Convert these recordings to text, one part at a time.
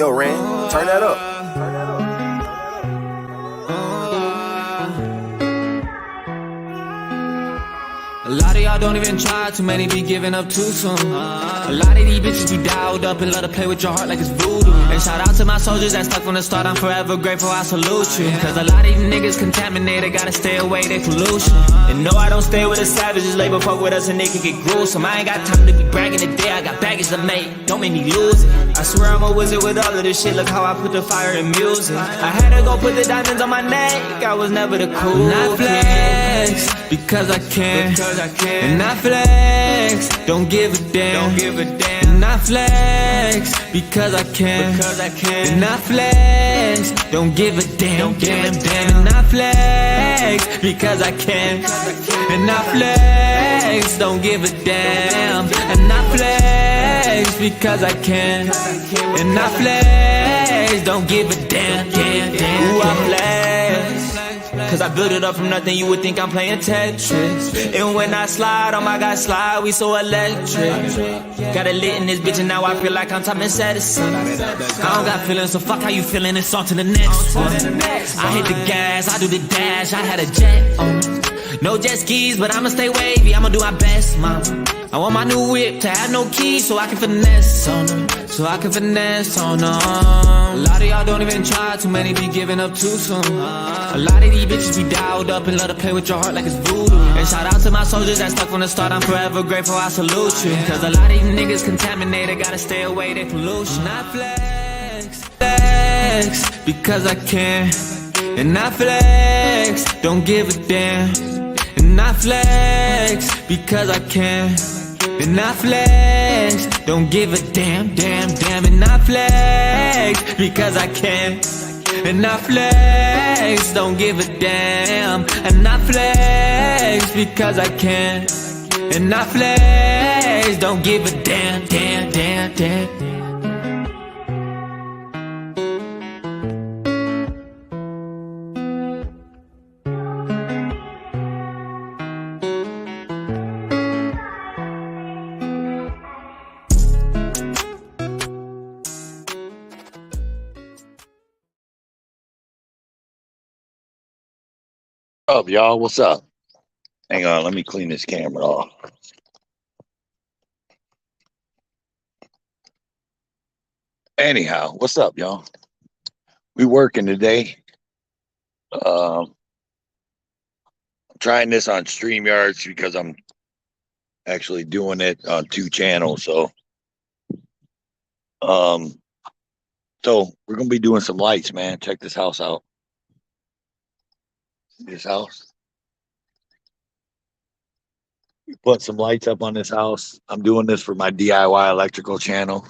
yo, Ran, turn that up. Turn that up. A lot of y'all don't even try, too many be giving up too soon. A lot of these bitches be dialed up and love to play with your heart like it's voodoo. And shout out to my soldiers that stuck from the start, I'm forever grateful, I salute you. Cause a lot of these niggas contaminated, gotta stay away, they pollution. And no, I don't stay with the savages, labor fuck with us and they can get gruesome. I ain't got time to be bragging today, I got baggage to make, don't make me lose it. I swear I'm a wizard with all of this shit, look how I put the fire in music. I had to go put the diamonds on my neck, I was never the cool kid. And I flex, because I can. And I flex, don't give a damn. And I flex, because I can. And I flex, don't give a damn. And I flex, because I can. And I flex, don't give a damn. And I flex, because I can. And I flex, don't give a damn. Ooh, I flex, cause I built it up from nothing, you would think I'm playing Tetris. And when I slide, oh my God, slide, we so electric. Got it lit in this bitch and now I feel like I'm Thomas Edison. I don't got feelings, so fuck how you feeling, it's on to the next one. I hit the gas, I do the dash, I had a jet. No jet skis, but I'ma stay wavy, I'ma do my best, mom. I want my new whip to have no keys so I can finesse on them. A lot of y'all don't even try, too many be giving up too soon. A lot of these bitches be dialed up and love to play with your heart like it's voodoo. And shout out to my soldiers that stuck from the start, I'm forever grateful, I salute you. Cause a lot of these niggas contaminated, gotta stay away, they pollution. I flex, because I can. And I flex, don't give a damn. And I flex, because I can. And I flex, don't give a damn. And I flex, because I can. And I flex, don't give a damn. And I flex, because I can. And I flex, don't give a damn. Up, y'all? What's up? Hang on, let me clean this camera off. Anyhow, what's up, y'all? We working today. I'm trying this on StreamYards because I'm actually doing it on 2 channels. So we're gonna be doing some lights, man. Check this house out. This house. We put some lights up on this house. I'm doing this for my DIY electrical channel.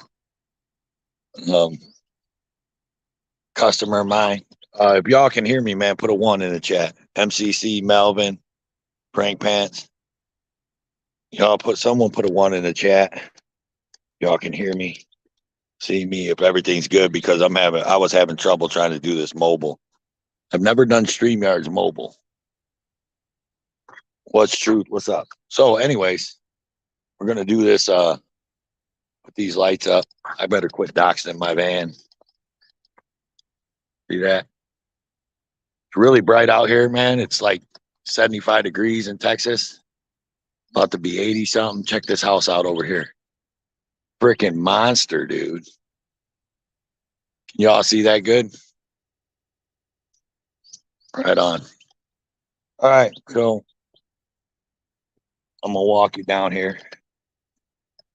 Customer of mine. If y'all can hear me, man, put a 1 in the chat. MCC, Melvin, Prank Pants. Someone put a 1 in the chat. Y'all can hear me, see me if everything's good, because I was having trouble trying to do this mobile. I've never done StreamYards mobile. What's truth? What's up? So anyways, we're going to do this, put these lights up. I better quit doxing my van. See that? It's really bright out here, man. It's like 75 degrees in Texas. About to be 80 something. Check this house out over here. Freaking monster, dude. Can y'all see that good? Right on. All right, so I'm gonna walk you down here.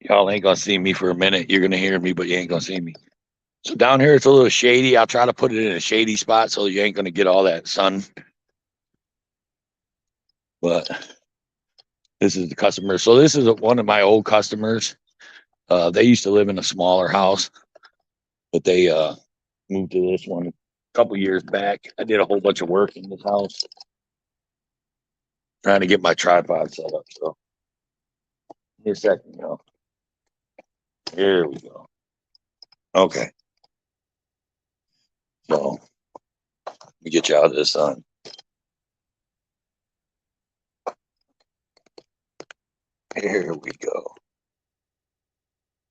Y'all ain't gonna see me for a minute. You're gonna hear me, but you ain't gonna see me. So down here it's a little shady. I'll try to put it in a shady spot so you ain't gonna get all that sun. But this is the customer. So this is one of my old customers. They used to live in a smaller house, but they moved to this one couple years back. I did a whole bunch of work in this house, trying to get my tripod set up. So here a second, y'all. Here we go. Okay. So let me get you out of the sun. Here we go.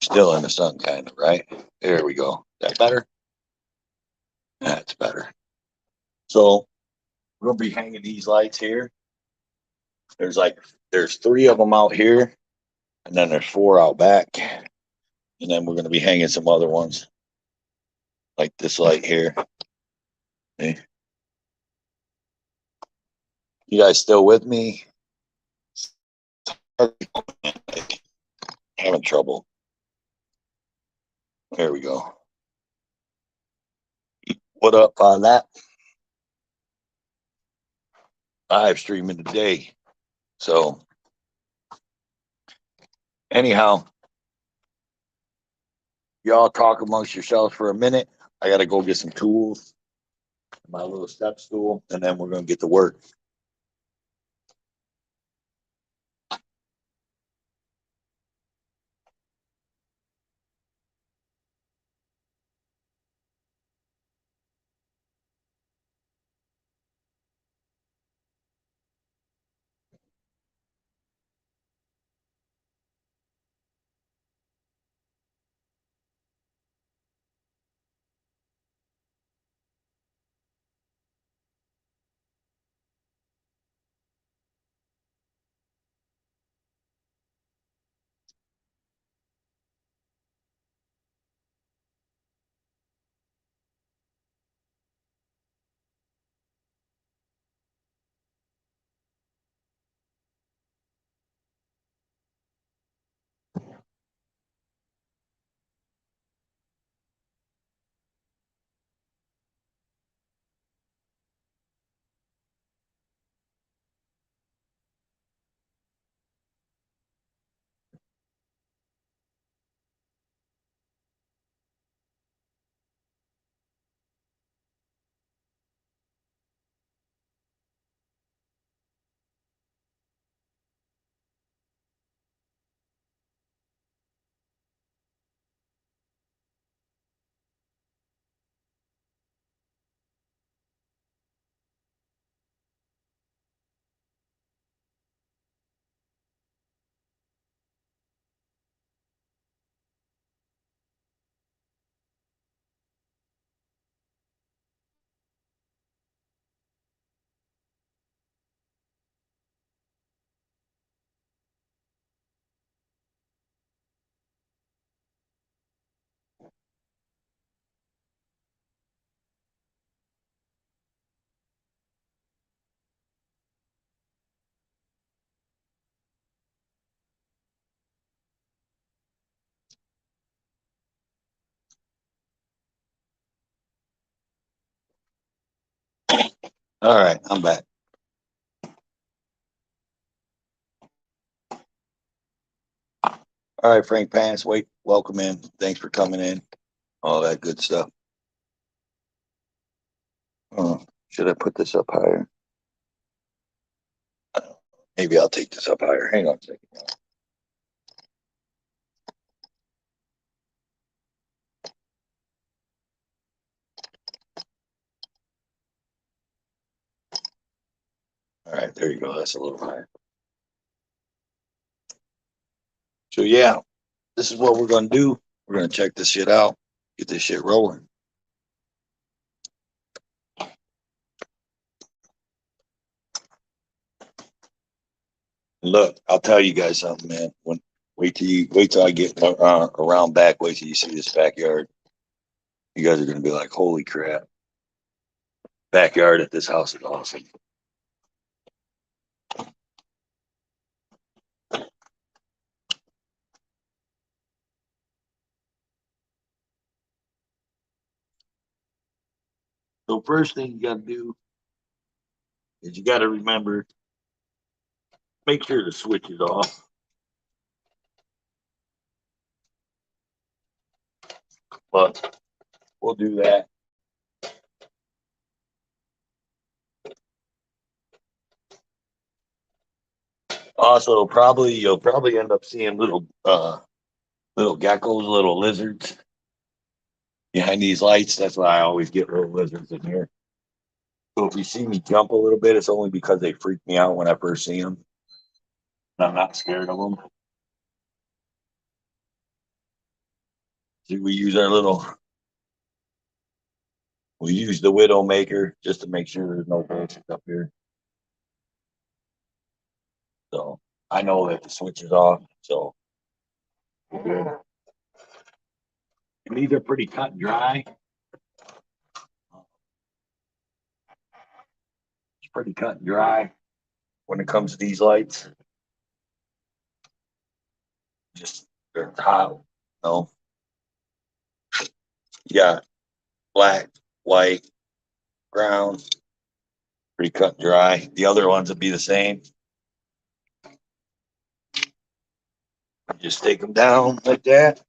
Still in the sun, kind of, right? There we go. Is that better? That's better. So we're gonna be hanging these lights here. There's like there's three of them out here, and then there's four out back, and then we're gonna be hanging some other ones like this light here. Hey, you guys still with me? Having trouble. There we go. What up on that? Live streaming today. So anyhow, y'all talk amongst yourselves for a minute. I gotta go get some tools, my little step stool, and then we're gonna get to work. All right, I'm back. All right, Frank Pants, wait, welcome in. Thanks for coming in. All that good stuff. Oh, should I put this up higher? Maybe I'll take this up higher. Hang on a second. All right, there you go. That's a little higher. So yeah, this is what we're gonna do. We're gonna check this shit out, get this shit rolling. Look, I'll tell you guys something, man. Wait till I get around back. Wait till you see this backyard. You guys are gonna be like, holy crap! Backyard at this house is awesome. So first thing you gotta do is you gotta remember, make sure the switch is off. But we'll do that. Also, probably you'll probably end up seeing little geckos, little lizards behind these lights. That's why I always get little lizards in here. So if you see me jump a little bit, it's only because they freak me out when I first see them. And I'm not scared of them. See, we use our little We use the Widowmaker just to make sure there's no voltage up here. So I know that the switch is off. So we're good. And these are pretty cut and dry. It's pretty cut and dry when it comes to these lights. Just they're hot. No, yeah, black, white, brown, pretty cut and dry. The other ones would be the same. Just take them down like that.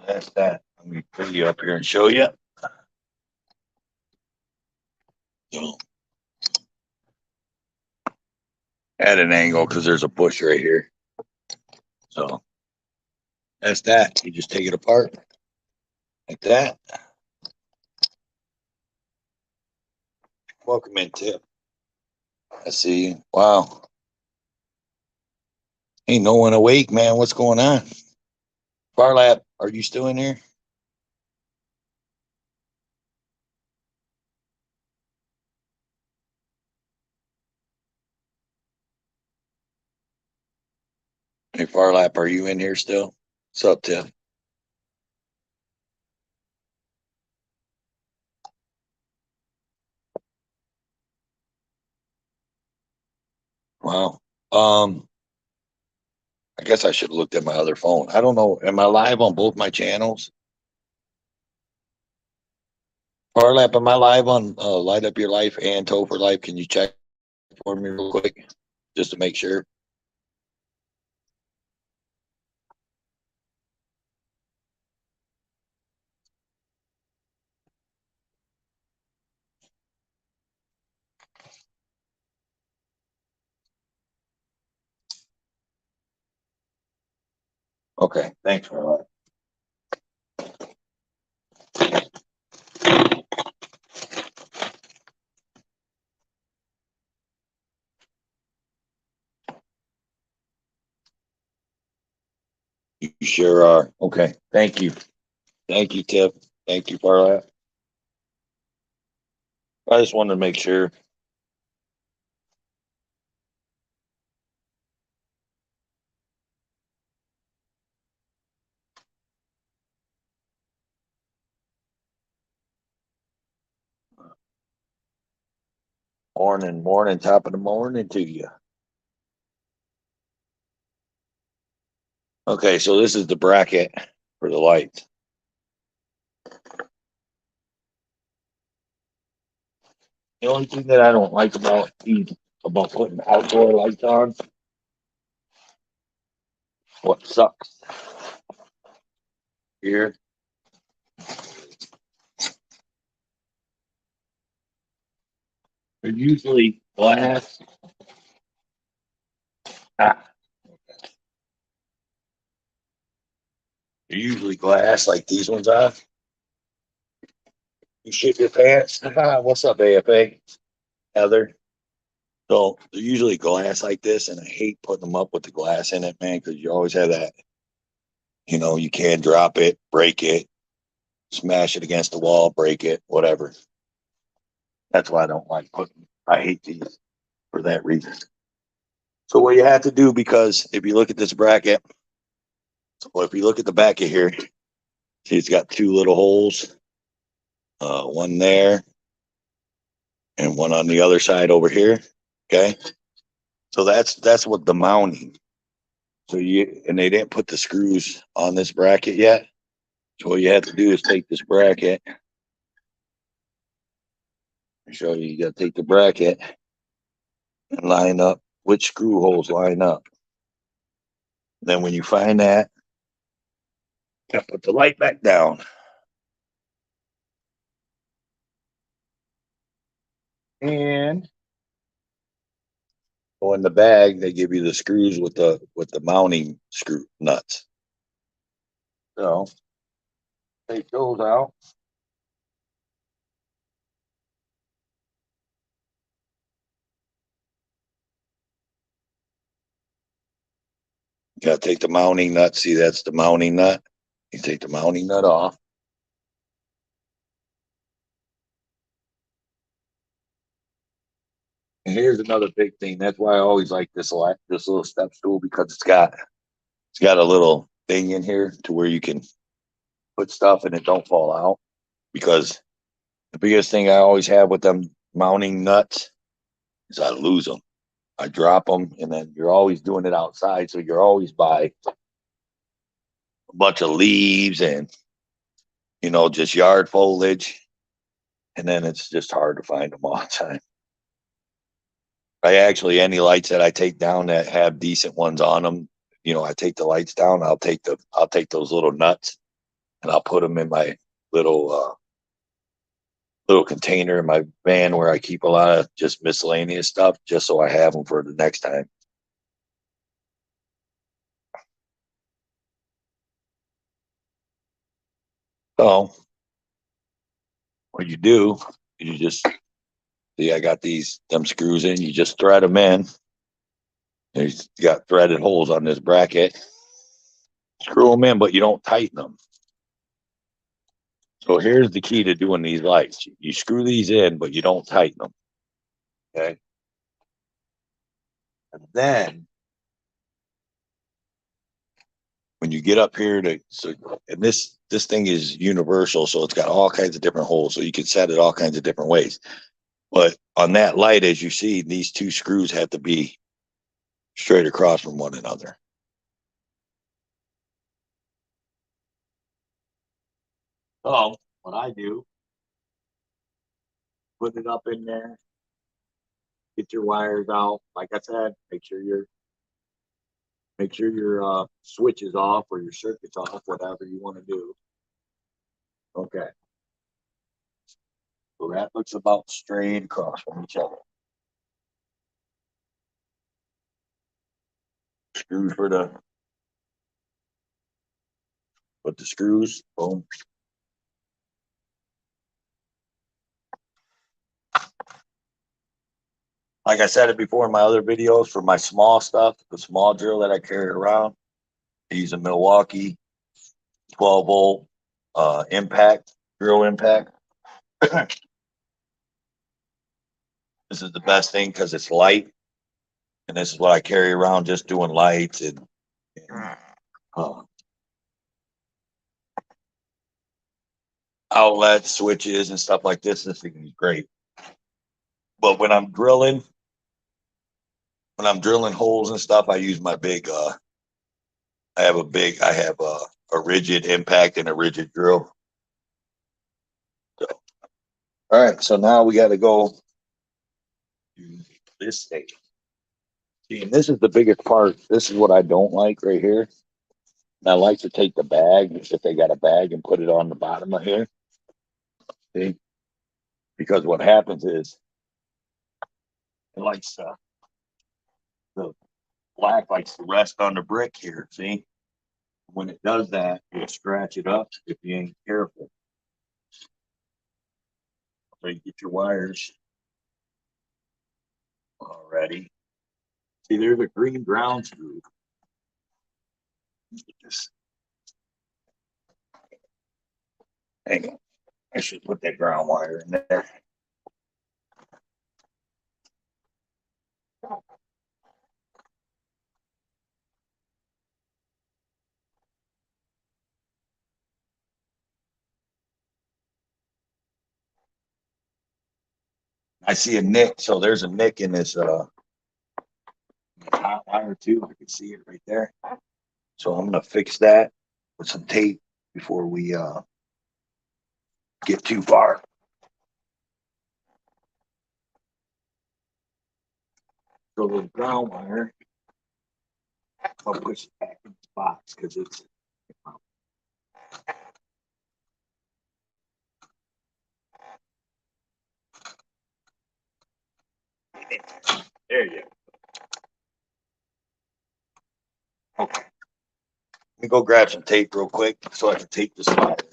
That's that. Let me put you up here and show you. So, at an angle because there's a bush right here. So that's that. You just take it apart like that. Welcome in, Tip. I see you. Wow. Ain't no one awake, man. What's going on? Farlap, are you still in here? Hey, Farlap, are you in here still? What's up, Tip? Wow. I guess I should have looked at my other phone. I don't know. Am I live on both my channels? Farlap, am I live on Light Up Your Life and Topher Life? Can you check for me real quick just to make sure? Okay, thanks, Farlap. You sure are. Okay, thank you. Thank you, Tip. Thank you, Farlap. I just wanted to make sure. Morning, morning, top of the morning to you. Okay, so this is the bracket for the lights. The only thing that I don't like about these, about putting outdoor lights on, what sucks here, they're usually glass. Ah, they're usually glass like these ones are. You shit your pants. What's up, AFA? Heather. So they're usually glass like this, and I hate putting them up with the glass in it, man, because you always have that. You know, you can drop it, break it, smash it against the wall, break it, whatever. That's why I don't like putting. I hate these for that reason. So what you have to do, because if you look at this bracket, so if you look at the back of here, see it's got two little holes, one there and one on the other side over here. Okay, so that's what the mounting. So and they didn't put the screws on this bracket yet. So what you have to do is take this bracket. I'll show you. You got to take the bracket and line up which screw holes line up. Then when you find that, you got to put the light back down. And so in the bag, they give you the screws with the mounting screw nuts. So take those out. You gotta take the mounting nut. See, that's the mounting nut. You take the mounting nut off. And here's another big thing. That's why I always like this little step stool, because it's got a little thing in here to where you can put stuff and it don't fall out. Because the biggest thing I always have with them mounting nuts is I lose them. I drop them, and then you're always doing it outside, so you're always by a bunch of leaves and just yard foliage, and then it's just hard to find them all the time. I actually, any lights that I take down that have decent ones on them, I take the lights down. I'll take those little nuts and I'll put them in my little little container in my van where I keep a lot of just miscellaneous stuff, just so I have them for the next time. So what you do, you just see, I got them screws in. You just thread them in. You got threaded holes on this bracket. Screw them in, but you don't tighten them. So here's the key to doing these lights. You screw these in, but you don't tighten them. Okay. And then when you get up here and this thing is universal, so it's got all kinds of different holes, so you can set it all kinds of different ways. But on that light, as you see, these two screws have to be straight across from one another. So what I do, put it up in there, get your wires out. Like I said, make sure your switch is off or your circuit's off, whatever you want to do. Okay. So that looks about straight across from each other. Screws put the screws, boom. Like I said it before in my other videos, for my small stuff, the small drill that I carry around, I use a Milwaukee 12-volt impact, drill impact. This is the best thing because it's light. And this is what I carry around just doing lights and uh, outlet switches and stuff like this. This thing is great. But when I'm drilling holes and stuff, I use my big I have a rigid impact and a rigid drill. So, all right, so now we got to go to this thing. See, and this is the biggest part. This is what I don't like right here. And I like to take the bag, if they got a bag, and put it on the bottom of here. See? Because what happens is it likes the black likes to rest on the brick here. See? When it does that, you'll scratch it up if you ain't careful. So you get your wires already. See, there's a green ground screw. Just hang on. I should put that ground wire in there. I see a nick, so there's a nick in this hot wire too. I can see it right there. So I'm gonna fix that with some tape before we get too far. So the ground wire, I'll push it back in the box because it's There you go. Okay. Let me go grab some tape real quick so I can tape this spot.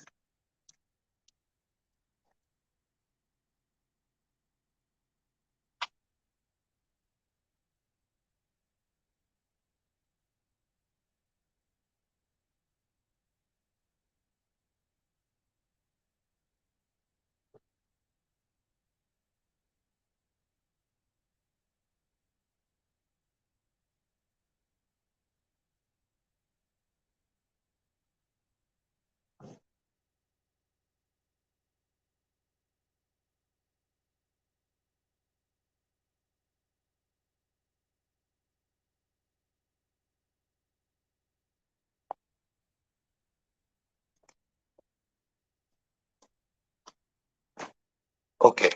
Okay.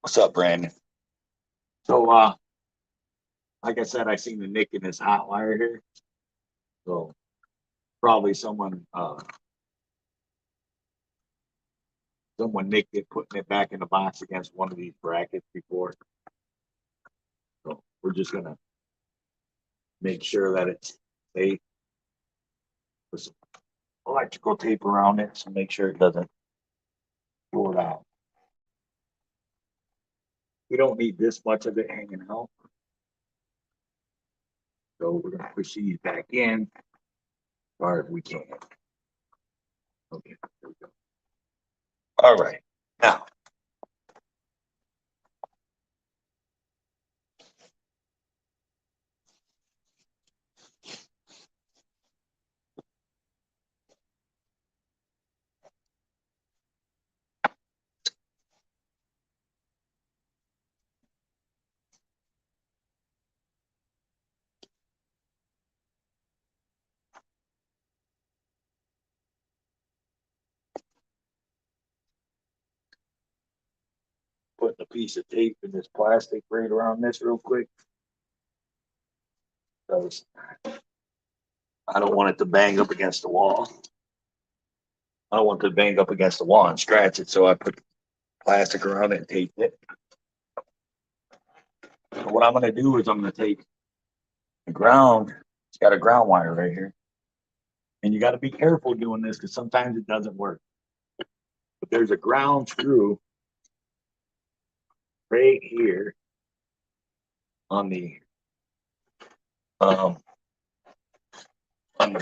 What's up, Brandon? So, like I said, I seen the nick in this hot wire here. So probably someone nicked it, putting it back in the box against one of these brackets before. So we're just gonna make sure that it's safe. Put some electrical tape around it to make sure it doesn't blow it out. We don't need this much of it hanging out. So we're gonna push these back in as far as we can. Okay, there we go. All right, now. Putting a piece of tape in this plastic right around this real quick. Because I don't want it to bang up against the wall. I don't want it to bang up against the wall and scratch it, so I put plastic around it and taped it. So what I'm going to do is I'm going to take the ground. It's got a ground wire right here. And you got to be careful doing this because sometimes it doesn't work. But there's a ground screw right here on the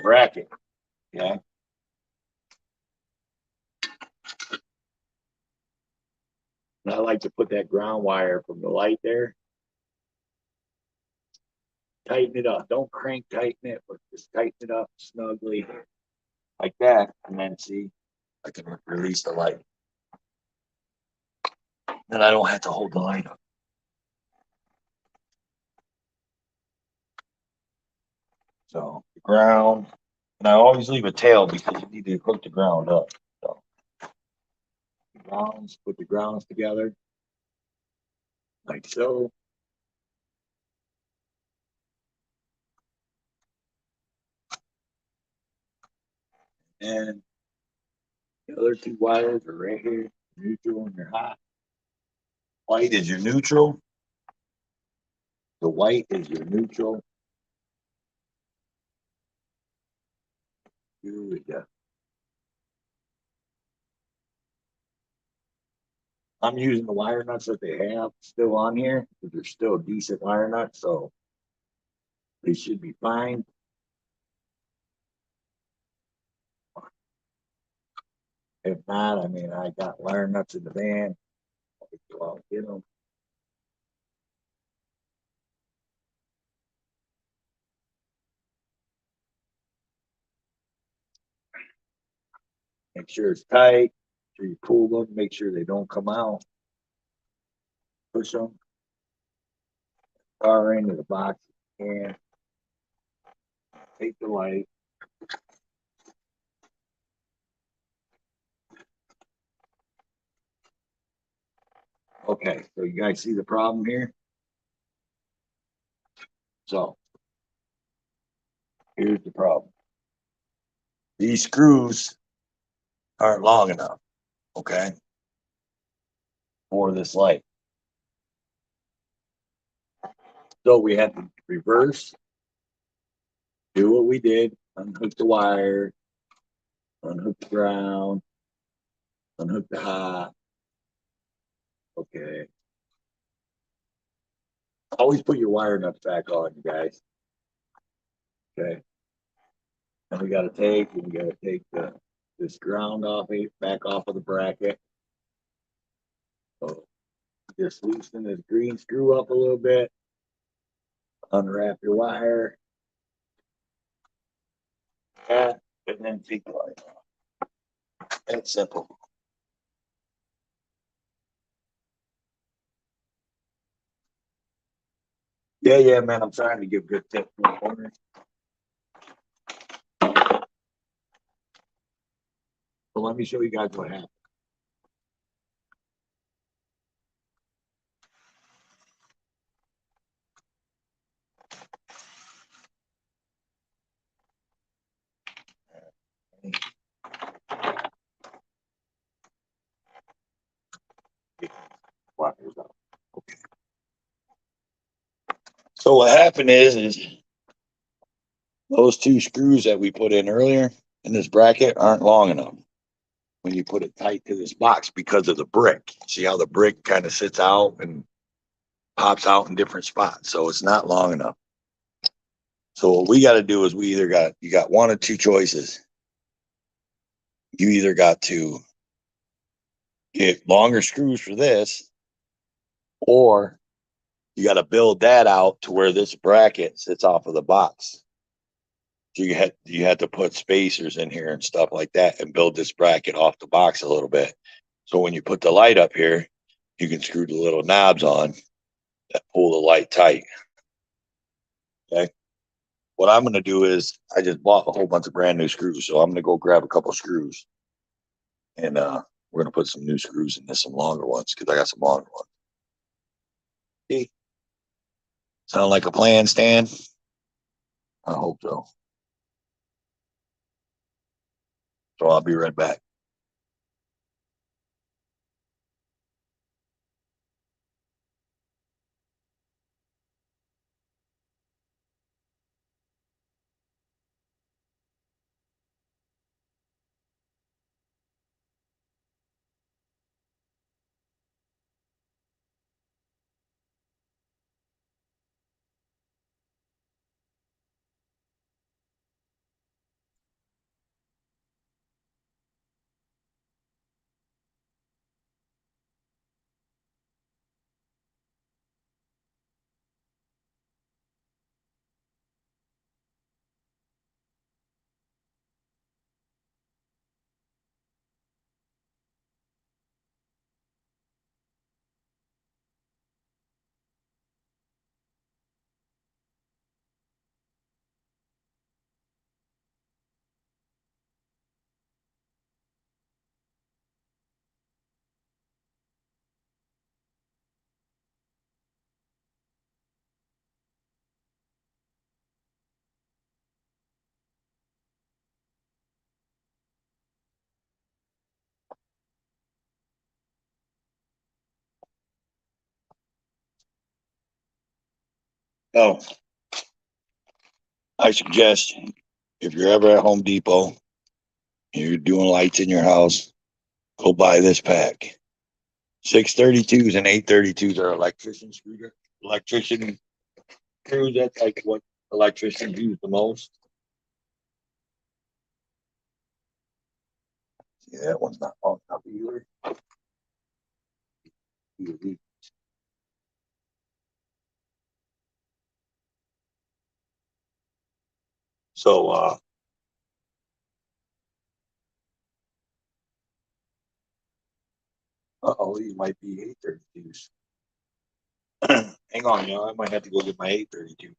bracket. Yeah. And I like to put that ground wire from the light there. Tighten it up. Don't crank tighten it, but just tighten it up snugly like that. And then see, I can release the light. Then I don't have to hold the light up. So the ground, and I always leave a tail because you need to hook the ground up. So grounds, put the grounds together like so. And the other two wires are right here, neutral and your hot. White is your neutral. The white is your neutral. Here we go. I'm using the wire nuts that they have still on here because they're still decent wire nuts, so they should be fine. If not, I mean, I got wire nuts in the van. I'll go out and get them. Make sure it's tight. Make sure you pull them. Make sure they don't come out. Push them far into the box and take the light. Okay, so you guys see the problem here? So here's the problem. These screws aren't long enough. Okay. for this light. So we had to reverse, do what we did, unhook the wire, unhook the ground, unhook the hot. Okay. Always put your wire nuts back on, you guys. Okay. And we got to take this ground off it, back off of the bracket. So just loosen this green screw up a little bit. Unwrap your wire. And then take the light off. That's simple. Yeah, man. I'm trying to give good tips for the corner. So let me show you guys what happened. Wires out. Okay. So what happened is those two screws that we put in earlier in this bracket aren't long enough when you put it tight to this box because of the brick. See how the brick kind of sits out and pops out in different spots. So it's not long enough. So what we got to do is you got one of two choices. You either got to get longer screws for this, or you got to build that out to where this bracket sits off of the box. So you had to put spacers in here and stuff like that and build this bracket off the box a little bit. So when you put the light up here, you can screw the little knobs on that pull the light tight. Okay. What I'm going to do is I just bought a whole bunch of brand new screws. So I'm going to go grab a couple screws and we're going to put some new screws in this, some longer ones, because I got some longer ones. See? Sound like a plan, Stan? I hope so. So I'll be right back. Oh, I suggest if you're ever at Home Depot and you're doing lights in your house, go buy this pack. 632s and 832s are electrician screws. Electrician screws, that's like what electricians use the most. See, that one's not long enough either. So, these might be 832s. Hang on, I might have to go get my 832.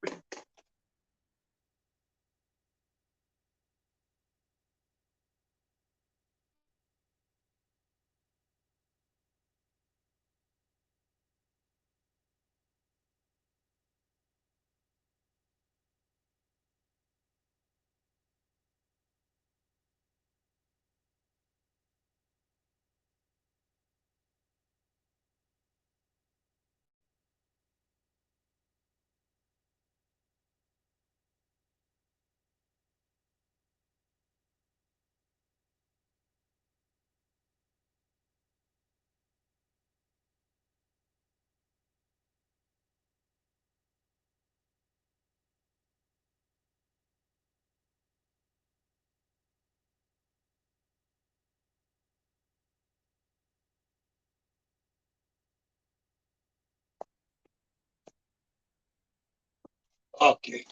Okay.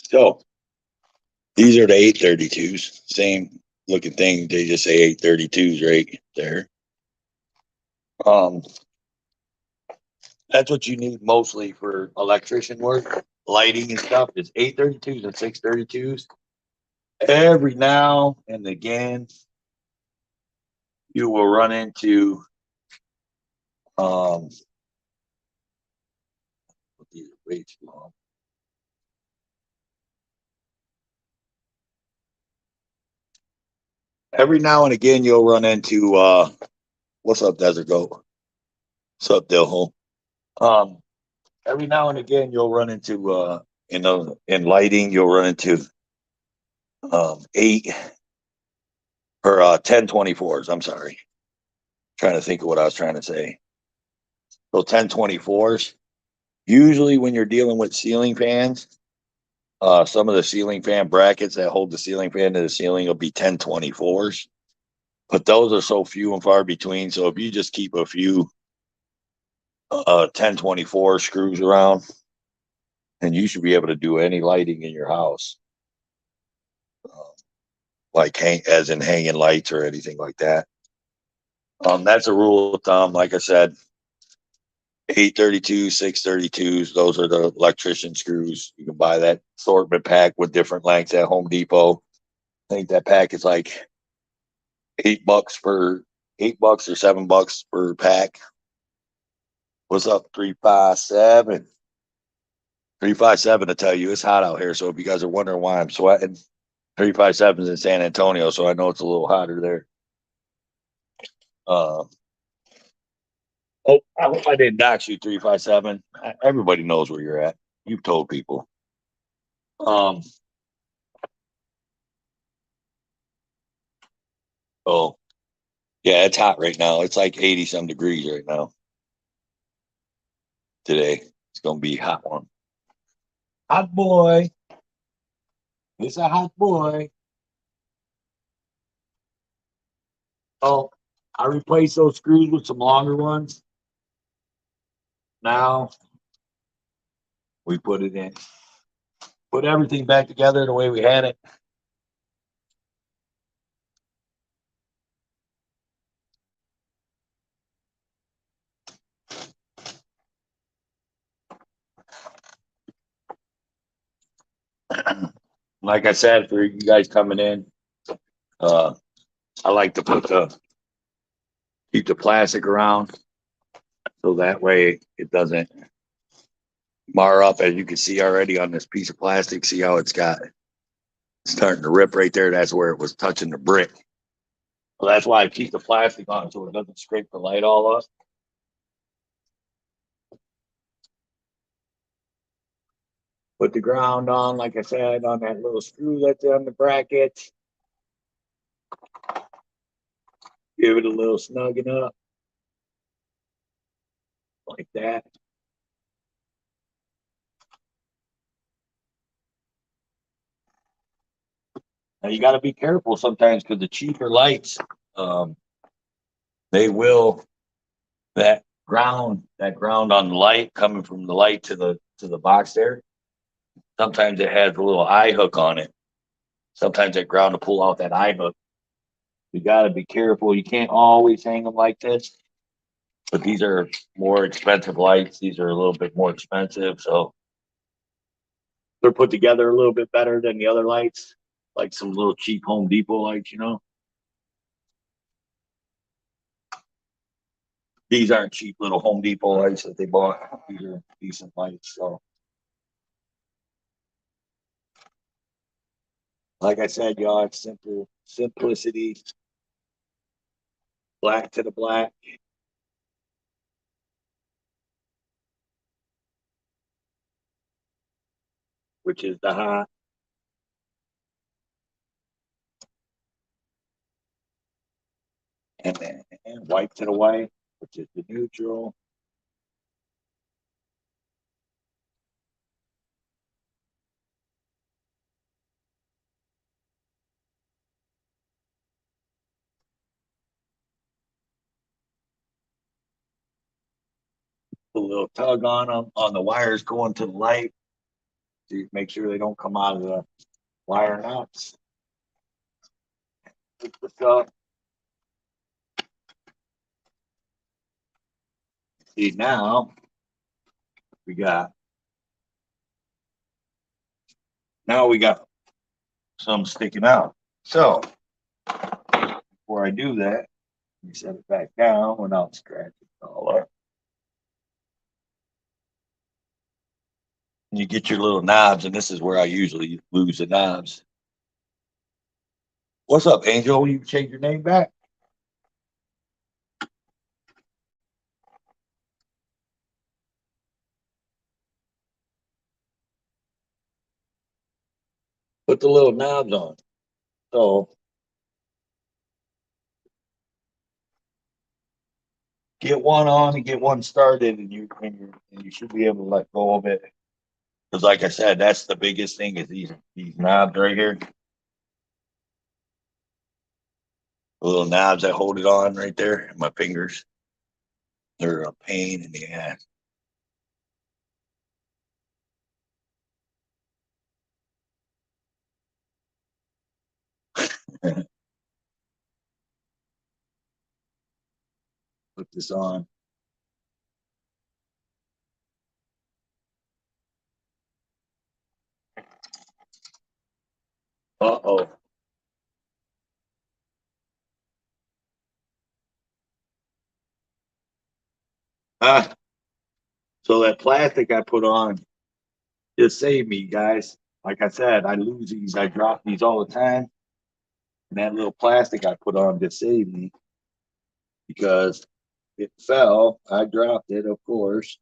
So these are the 832s. Same looking thing. They just say 832s right there. Um, that's what you need mostly for electrician work, lighting and stuff. Is 832s and 632s. Every now and again, you will run into these are way too long. Every now and again, you'll run into what's up, Desert Goat? What's up, Dill? Um, every now and again, you'll run into in lighting, you'll run into eight or 1024s. I'm sorry, trying to think of what I was trying to say. So 1024s. Usually, when you're dealing with ceiling fans, some of the ceiling fan brackets that hold the ceiling fan to the ceiling will be 1024s. But those are so few and far between. So if you just keep a few 1024 screws around, and you should be able to do any lighting in your house, uh, like as in hanging lights or anything like that. That's a rule of thumb. Like I said, 832, 632s. Those are the electrician screws. You can buy that assortment pack with different lengths at Home Depot. I think that pack is like $8 per $8 or $7 per pack. What's up, 357? 357 to tell you it's hot out here. So if you guys are wondering why I'm sweating, 357 is in San Antonio, so I know it's a little hotter there. Uh, oh, I hope I didn't dox you, 357. Everybody knows where you're at. You've told people. Um, oh, yeah, it's hot right now. It's like 80 some degrees right now today. It's gonna be a hot one. Hot boy. It's a hot boy. Oh, I replaced those screws with some longer ones. Now we put it in. Put everything back together the way we had it. Like I said, for you guys coming in, uh, I like to keep the plastic around so that way it doesn't mar up. As you can see already on this piece of plastic, see how it's starting to rip right there. That's where it was touching the brick. So that's why I keep the plastic on so it doesn't scrape the light all up. Put the ground on, like I said, on that little screw that's on the bracket. Give it a little snugging up like that. Now you got to be careful sometimes because the cheaper lights, um, they will that ground on the light coming from the light to the box there. Sometimes it has a little eye hook on it. Sometimes that ground to pull out that eye hook. You got to be careful. You can't always hang them like this. But these are more expensive lights. These are a little bit more expensive, so they're put together a little bit better than the other lights, like some little cheap Home Depot lights. These aren't cheap little Home Depot lights that they bought. These are decent lights. So, like I said, y'all, it's simple simplicity, black to the black, which is the hot, and then white to the white, which is the neutral. A little tug on them on the wires going to the light. to make sure they don't come out of the wire nuts. Pick this up. See, now we got some sticking out. So before I do that, let me set it back down without scratching it all up. You get your little knobs, and this is where I usually lose the knobs. What's up, Angel? You change your name back? Put the little knobs on. So get one on and get one started, and you should be able to let go of it. Because, like I said, that's the biggest thing is these knobs right here. The little knobs that hold it on right there. My fingers. They're a pain in the ass. Put this on. Uh-oh. Ah, so that plastic I put on just saved me, guys. Like I said, I lose these. I drop these all the time. And that little plastic I put on just saved me because it fell. I dropped it, of course,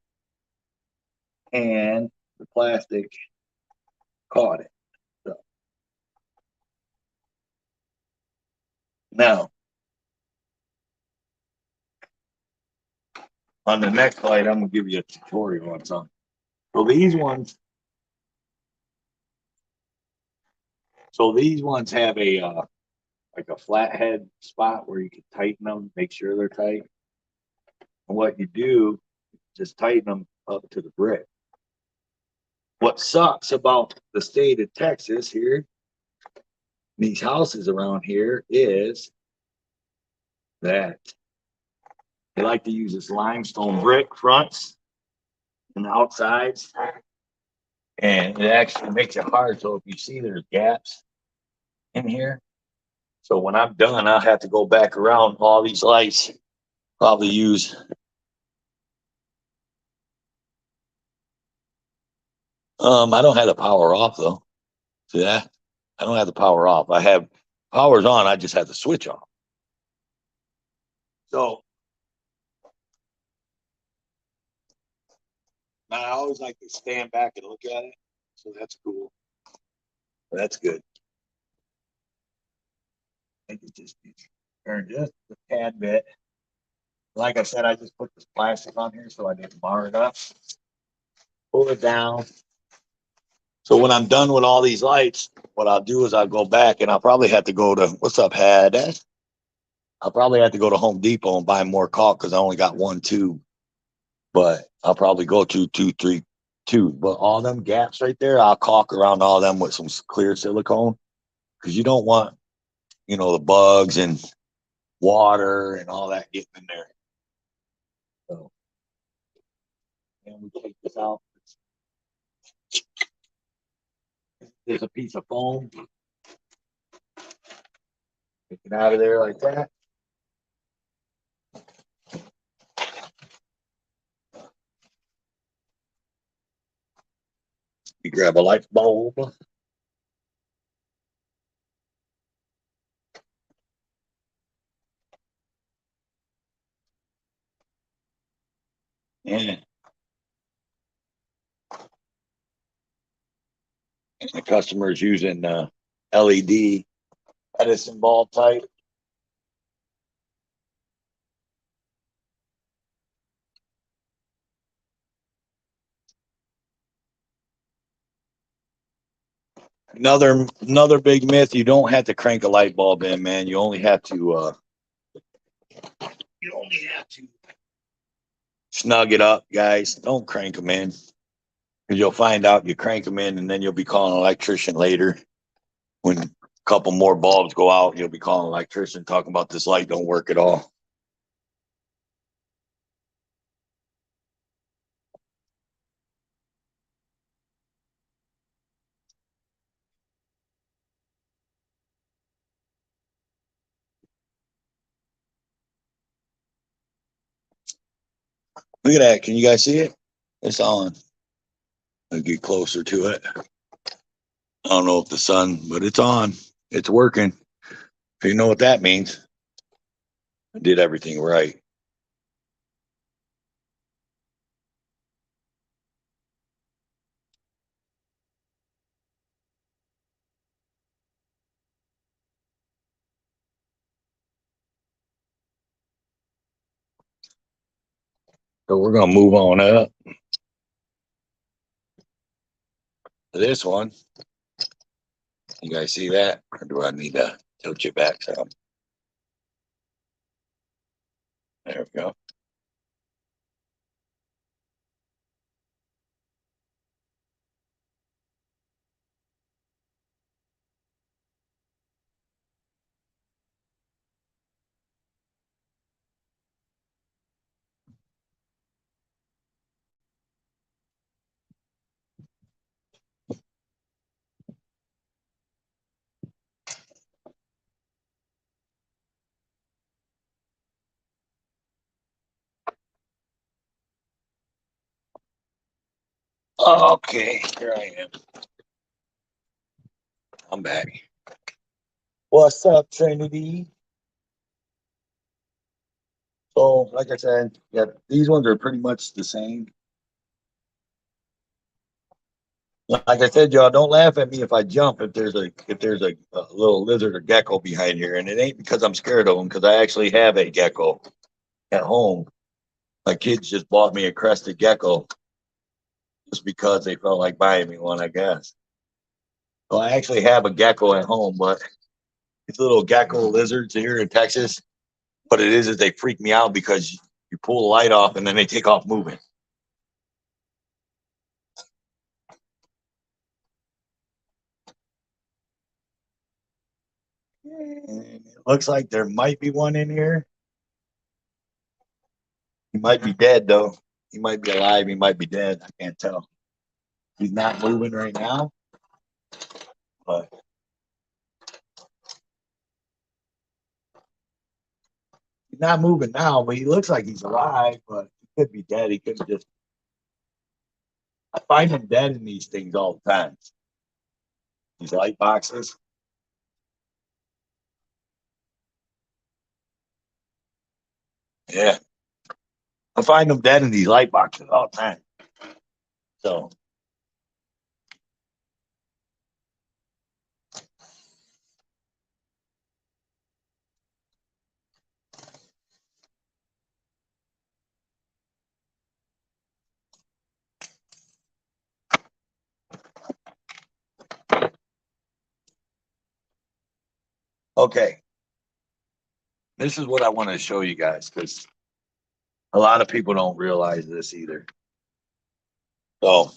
and the plastic caught it. So now, on the next light, I'm gonna give you a tutorial on something. So these ones have a like a flathead spot where you can tighten them, make sure they're tight. And what you do, just tighten them up to the brick. What sucks about the state of Texas here, these houses around here, is that they like to use this limestone brick fronts and outsides, and it actually makes it hard. So if you see there's gaps in here, so when I'm done, I'll have to go back around all these lights. Probably use I don't have the power off though. See that? I don't have the power off. I have powers on. I just have the switch off. So I always like to stand back and look at it. So that's cool. That's good. I think it just needs to turn just a tad bit. Like I said, I just put this plastic on here so I didn't bar it up. Pull it down. So when I'm done with all these lights, what I'll do is I'll go back and I'll probably have to go to, what's up, Had? I'll probably have to go to Home Depot and buy more caulk because I only got one tube. But I'll probably go to 2, 3 tubes. But all them gaps right there, I'll caulk around all them with some clear silicone because you don't want, the bugs and water and all that getting in there. So, and we take this out. There's a piece of foam. Take it out of there like that. You grab a light bulb. And the customer is using LED Edison bulb type. Another big myth, you don't have to crank a light bulb in, man. You only have to snug it up, guys. Don't crank them in. You'll find out you crank them in, and then you'll be calling an electrician later. When a couple more bulbs go out, you'll be calling an electrician talking about this light don't work at all. Look at that. Can you guys see it? It's on. I'll get closer to it. I don't know if the sun, but it's on. It's working. If you know what that means, I did everything right. So we're going to move on up to this one. You guys see that? Or do I need to tilt you back some? There we go. Okay, here I am. I'm back. What's up, Trinity? So, like I said, yeah, these ones are pretty much the same. Like I said, y'all, don't laugh at me if I jump if there's a little lizard or gecko behind here, and it ain't because I'm scared of them, because I actually have a gecko at home. My kids just bought me a crested gecko just because they felt like buying me one, I guess. So I actually have a gecko at home, but these little gecko lizards here in Texas, what it is they freak me out because you pull the light off and then they take off moving. And it looks like there might be one in here. He might be dead though. He might be alive. He might be dead. I can't tell. He's not moving right now, but he's not moving now. But he looks like he's alive. But he could be dead. He could just. I find him dead in these things all the time. These light boxes. Yeah, I find them dead in these light boxes all the time. So okay, this is what I want to show you guys because a lot of people don't realize this either. So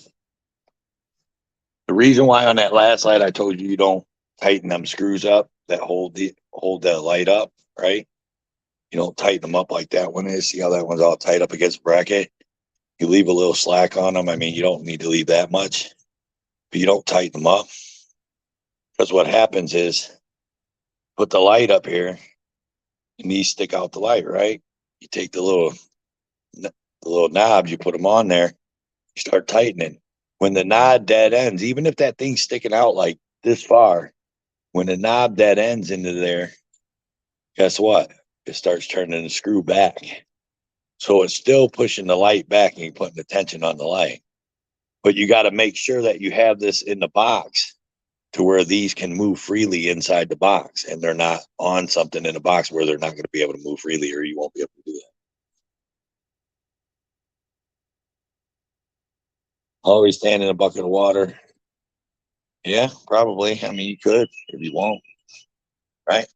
the reason why on that last light I told you don't tighten them screws up that hold that light up, right? You don't tighten them up like that one is. See how that one's all tight up against the bracket? You leave a little slack on them. I mean, you don't need to leave that much, but you don't tighten them up. Because what happens is put the light up here, and these stick out the light, right? You take the little knobs, you put them on there, you start tightening. When the knob dead ends, even if that thing's sticking out like this far, when the knob dead ends into there, guess what? It starts turning the screw back. So it's still pushing the light back and you're putting the tension on the light. But you got to make sure that you have this in the box to where these can move freely inside the box and they're not on something in the box where they're not going to be able to move freely or you won't be able to do that. Always stand in a bucket of water. Yeah, probably. I mean, you could if you won't, right?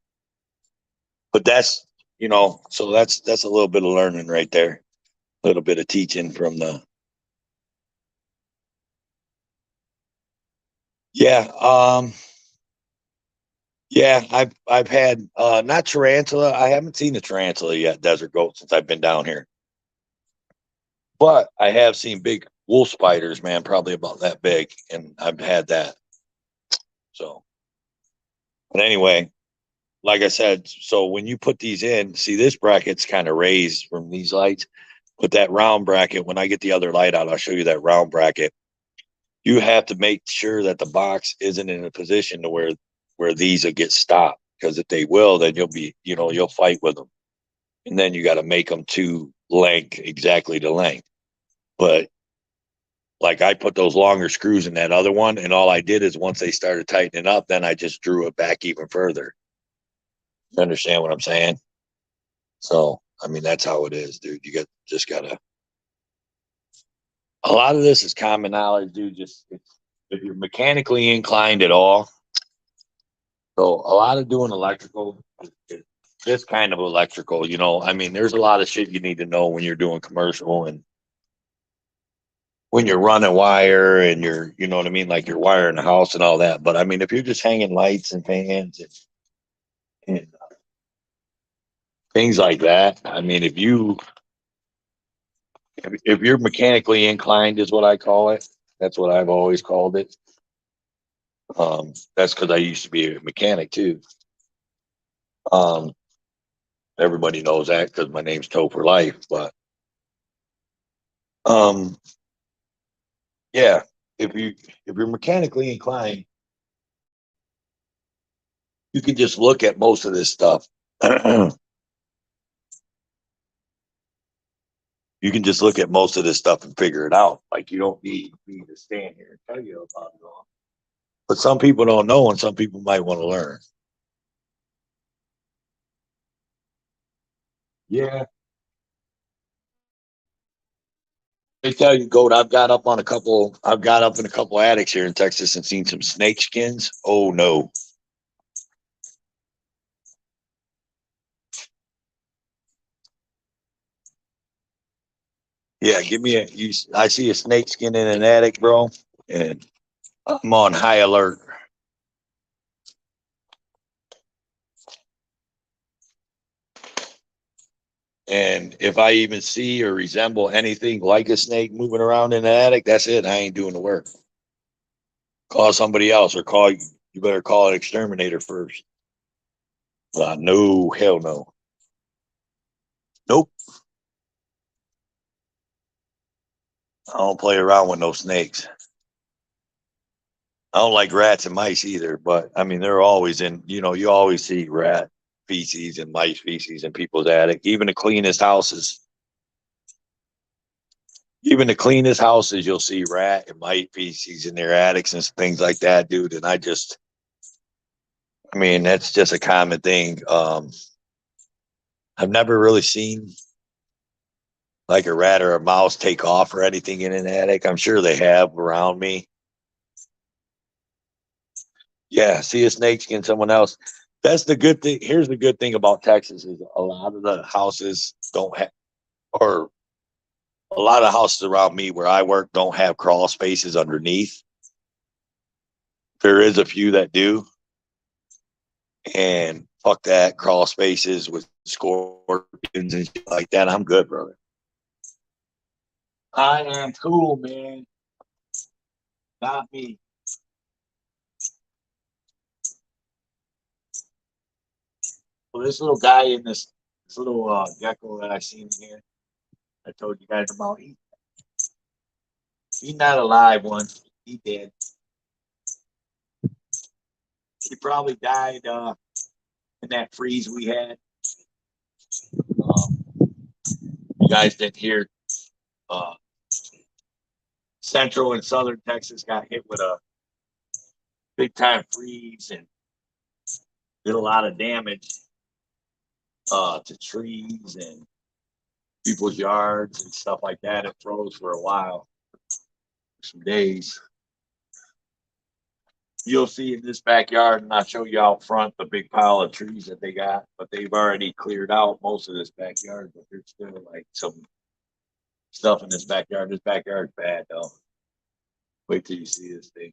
But that's, so that's a little bit of learning right there. A little bit of teaching from the Yeah. Yeah, I've had not tarantula. I haven't seen a tarantula yet, desert goat, since I've been down here. But I have seen big wolf spiders, man, probably about that big, and I've had that. So, but anyway, like I said, so when you put these in, see this bracket's kind of raised from these lights, but that round bracket, when I get the other light out, I'll show you that round bracket. You have to make sure that the box isn't in a position to where these will get stopped, because if they will, then you'll fight with them, and then you got to make them to length, exactly the length. But like I put those longer screws in that other one, and all I did is once they started tightening up, then I just drew it back even further. You understand what I'm saying? So I mean that's how it is, dude. Just gotta. A lot of this is common knowledge, dude. If you're mechanically inclined at all, so a lot of doing electrical, this kind of electrical, I mean, there's a lot of shit you need to know when you're doing commercial and when you're running wire and you know what I mean, like you're wiring the house and all that. But I mean, if you're just hanging lights and fans and things like that, I mean, if you're mechanically inclined, is what I call it. That's what I've always called it. That's because I used to be a mechanic too. Um, Everybody knows that because my name's Toe for Life. But um, yeah, if you're mechanically inclined, you can just look at most of this stuff. You can just look at most of this stuff and figure it out. Like you don't need me to stand here and tell you about it all. But some people don't know, and some people might want to learn. Yeah, they tell you, goat. I've got up in a couple attics here in Texas and seen some snake skins. Oh no. Yeah, give me I see a snake skin in an attic, bro, and I'm on high alert. And if I even see or resemble anything like a snake moving around in the attic, that's it. I ain't doing the work. Call somebody else, or you better call an exterminator first. No, hell no. Nope. I don't play around with no snakes. I don't like rats and mice either, but I mean, they're always you always see rat feces and mice feces in people's attic. Even the cleanest houses, you'll see rat and mite feces in their attics and things like that, dude. And I mean, that's just a common thing. I've never really seen like a rat or a mouse take off or anything in an attic. I'm sure they have around me. Yeah, see a snake skin, someone else. That's the good thing. Here's the good thing about Texas is a lot of the houses don't have, or a lot of houses around me where I work don't have crawl spaces underneath. There is a few that do, and fuck that, crawl spaces with scorpions and shit like that. I'm good, brother. I am cool, man. Not me. Well, this little guy in this little gecko that I seen in here, I told you guys about. He's not a live one. He did. He probably died in that freeze we had. You guys didn't hear. Uh, Central and Southern Texas got hit with a big time freeze and did a lot of damage to trees and people's yards and stuff like that. It froze for a while, some days. You'll see in this backyard, and I'll show you out front the big pile of trees that they got, but they've already cleared out most of this backyard, but there's still like some stuff in this backyard. This backyard's bad though. Wait till you see this thing.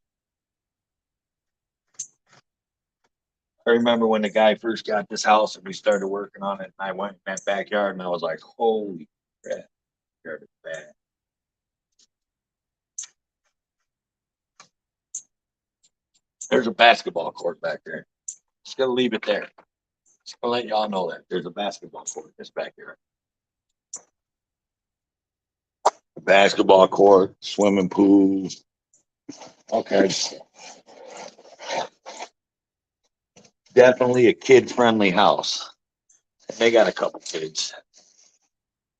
I remember when the guy first got this house and we started working on it. And I went in that backyard and I was like, "Holy crap, backyard is bad." There's a basketball court back there. Just gonna leave it there. Just gonna let y'all know that there's a basketball court in this backyard. A basketball court, swimming pool. Okay. Definitely a kid-friendly house. They got a couple kids.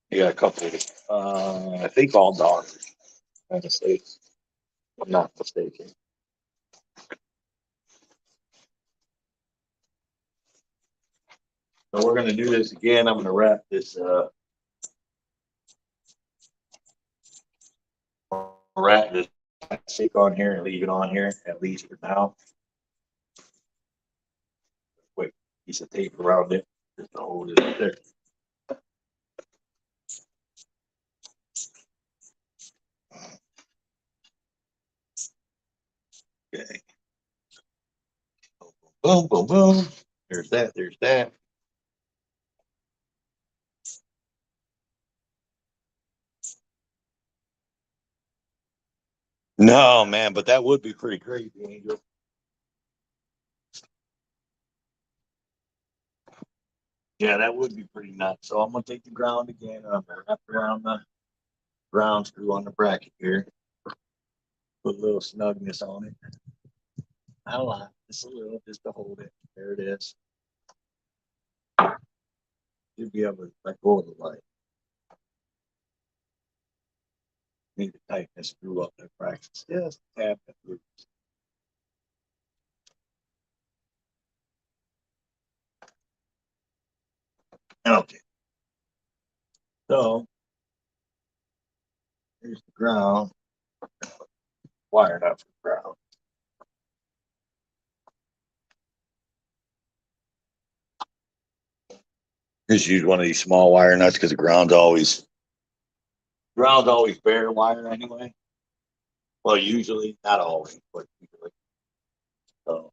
They got a couple. I think all dogs. I'm not mistaken. So we're gonna do this again. I'm gonna wrap this. Wrap this stick on here and leave it on here at least for now. Quick piece of tape around it just to hold it up there. Okay. Boom, boom, boom. There's that. There's that. No, man, but that would be pretty crazy, Angel. Yeah, that would be pretty nuts. So I'm gonna take the ground again. I'm gonna wrap around the ground screw on the bracket here. Put a little snugness on it. Not a lot, just a little, just to hold it. There it is. You'll be able to let go of the light. Need to tighten this screw up that bracket. Just tap it through. Okay. So here's the ground. Wired up for the ground. Just use one of these small wire nuts because the ground's always bare wire anyway. Well, usually, not always, but usually. So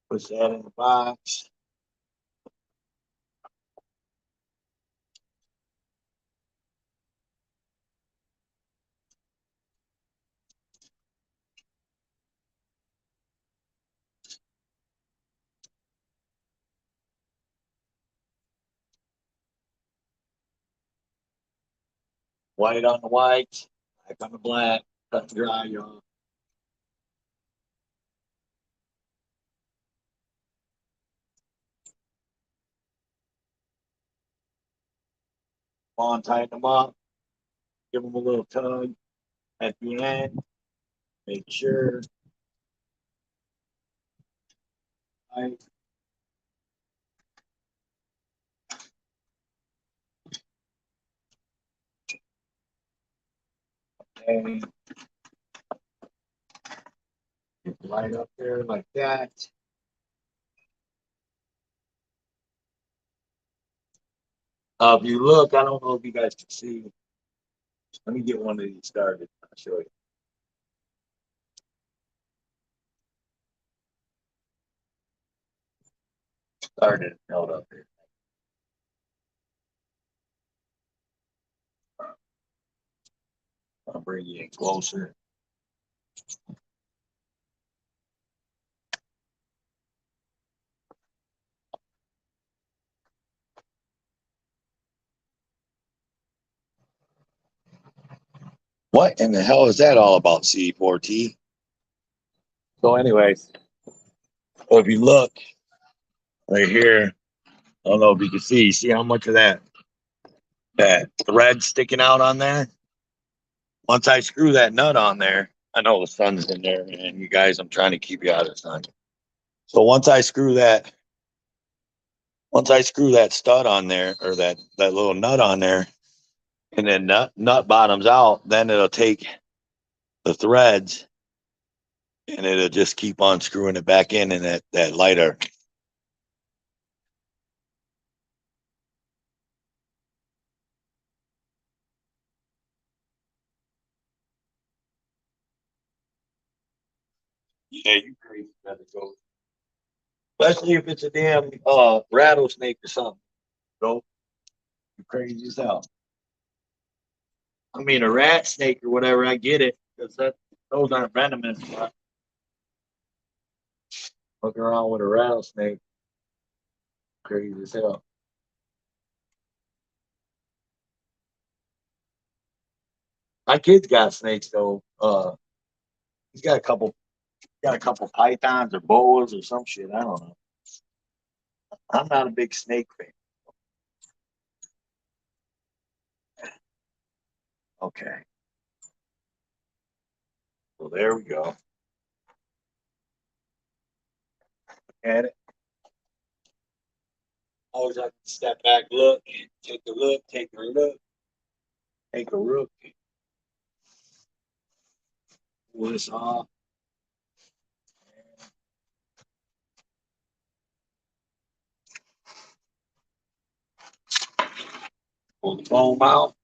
put that in the box. White on the white, black on the black, cut the dry off. Come on, tighten them up. Give them a little tug at the end. Make sure. Right. And right up there like that. If you look, I don't know if you guys can see. Let me get one of these started. I'll show you. Started held up here. I'll bring you in closer. What in the hell is that all about, C4T? So, anyways, if you look right here, I don't know if you can see how much of that thread sticking out on there. Once I screw that nut on there, I know the sun's in there, and you guys, I'm trying to keep you out of the sun. So once I screw that stud on there, or that little nut on there, and then nut bottoms out, then it'll take the threads and it'll just keep on screwing it back in, and that lighter. Yeah, you crazy better go. Especially if it's a damn rattlesnake or something. Bro, you crazy as hell. I mean, a rat snake or whatever, I get it because those aren't venomous. But fucking around with a rattlesnake, crazy as hell. My kid's got snakes though. He's got a couple pythons or boas or some shit. I don't know. I'm not a big snake fan. Okay, so there we go. At it. Always have to step back, look, take a look, take a look, take a look. Pull this off. Pull the foam out.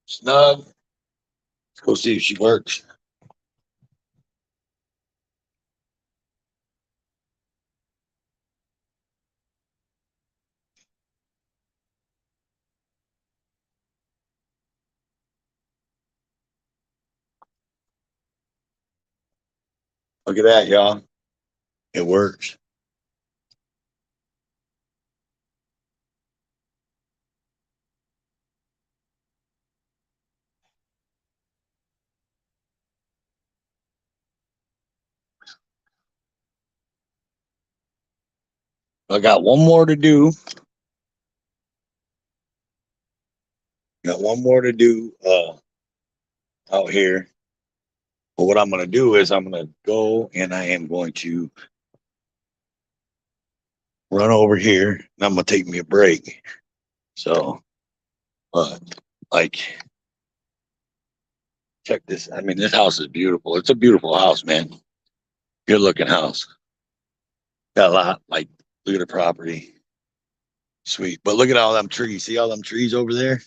Snug. Let's go see if she works. Look at that, y'all. It works. I got one more to do. Got one more to do out here. But what I'm going to do is I'm going to go and I am going to run over here and I'm going to take me a break. So, uh, like, check this. I mean, this house is beautiful. It's a beautiful house, man. Good looking house. Got a lot. Like, look at the property. Sweet. But look at all them trees. See all them trees over there?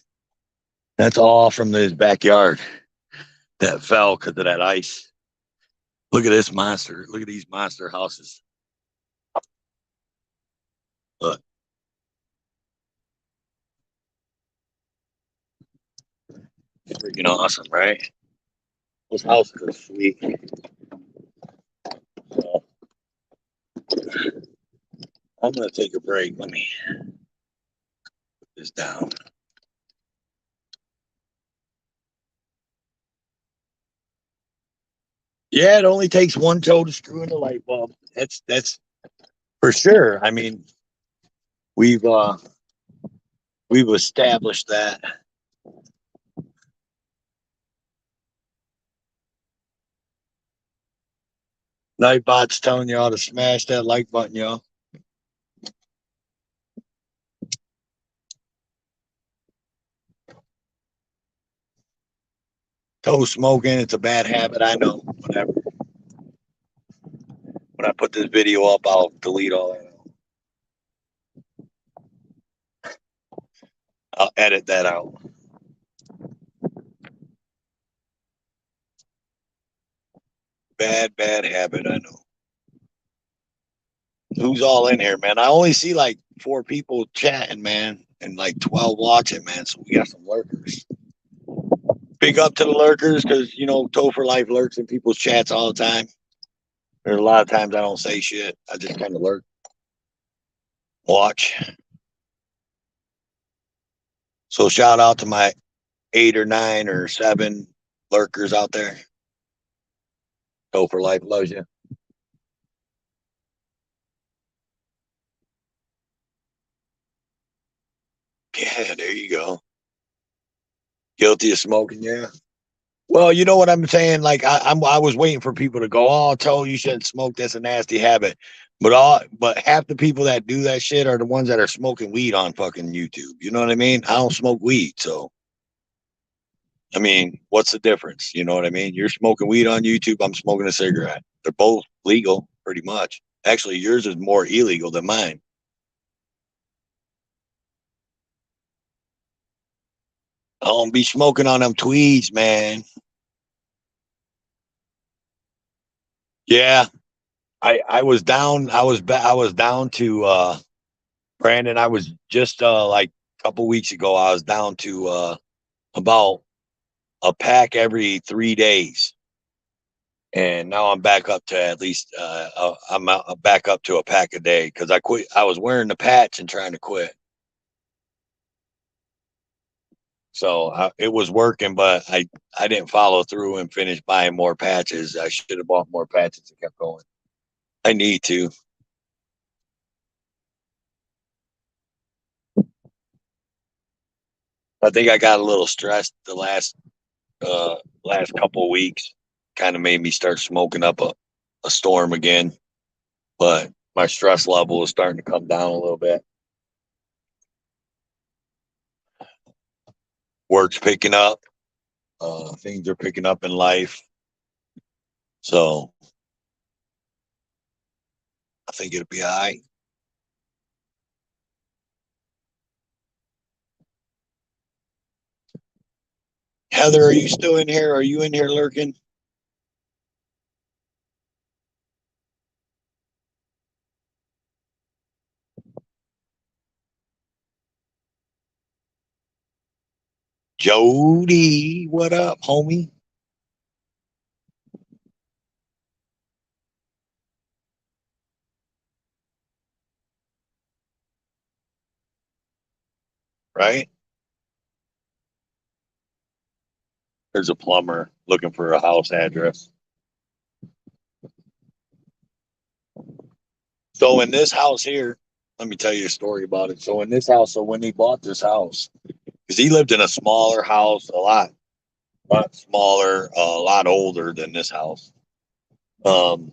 That's all from this backyard that fell because of that ice. Look at this monster. Look at these monster houses. Look, freaking awesome, right? Those houses are sweet. So, I'm gonna take a break. Let me put this down. Yeah, it only takes one toe to screw in the light bulb. That's for sure. I mean, we've uh we've established that. Nightbot's telling you how to smash that like button, y'all. Toe smoking, it's a bad habit. I know. Whatever. When I put this video up, I'll delete all that. I'll edit that out. Bad habit. I know. Who's all in here, man? I only see like 4 people chatting, man, and like 12 watching, man. So we got some lurkers. Big up to the lurkers because, Toe for Life lurks in people's chats all the time. There's a lot of times I don't say shit. I just kind of lurk. Watch. So shout out to my 8 or 9 or 7 lurkers out there. Toe for Life loves you. Yeah, there you go. Guilty of smoking, yeah. Well, you know what I'm saying? Like I was waiting for people to go, oh, Toe, you shouldn't smoke. That's a nasty habit. But half the people that do that shit are the ones that are smoking weed on fucking YouTube. You know what I mean? I don't smoke weed, so I mean, what's the difference? You know what I mean? You're smoking weed on YouTube. I'm smoking a cigarette. They're both legal, pretty much. Actually, yours is more illegal than mine. I don't be smoking on them tweeds, man. Yeah, I was down. I was down to Brandon. I was just like a couple weeks ago. I was down to about a pack every 3 days, and now I'm back up to at least back up to a pack a day because I quit. I was wearing the patch and trying to quit, so it was working, but I didn't follow through and finish buying more patches. I should have bought more patches and kept going. I need to. I think I got a little stressed the last couple of weeks. Kind of made me start smoking up a storm again, but my stress level is starting to come down a little bit. Work's picking up. Things are picking up in life. So I think it'll be all right. Heather, are you still in here? Are you in here lurking? Jody, what up, homie? Right? There's a plumber looking for a house address. So in this house here, let me tell you a story about it. So in this house, so when he bought this house, because he lived in a smaller house, a lot smaller, a lot older than this house. Um,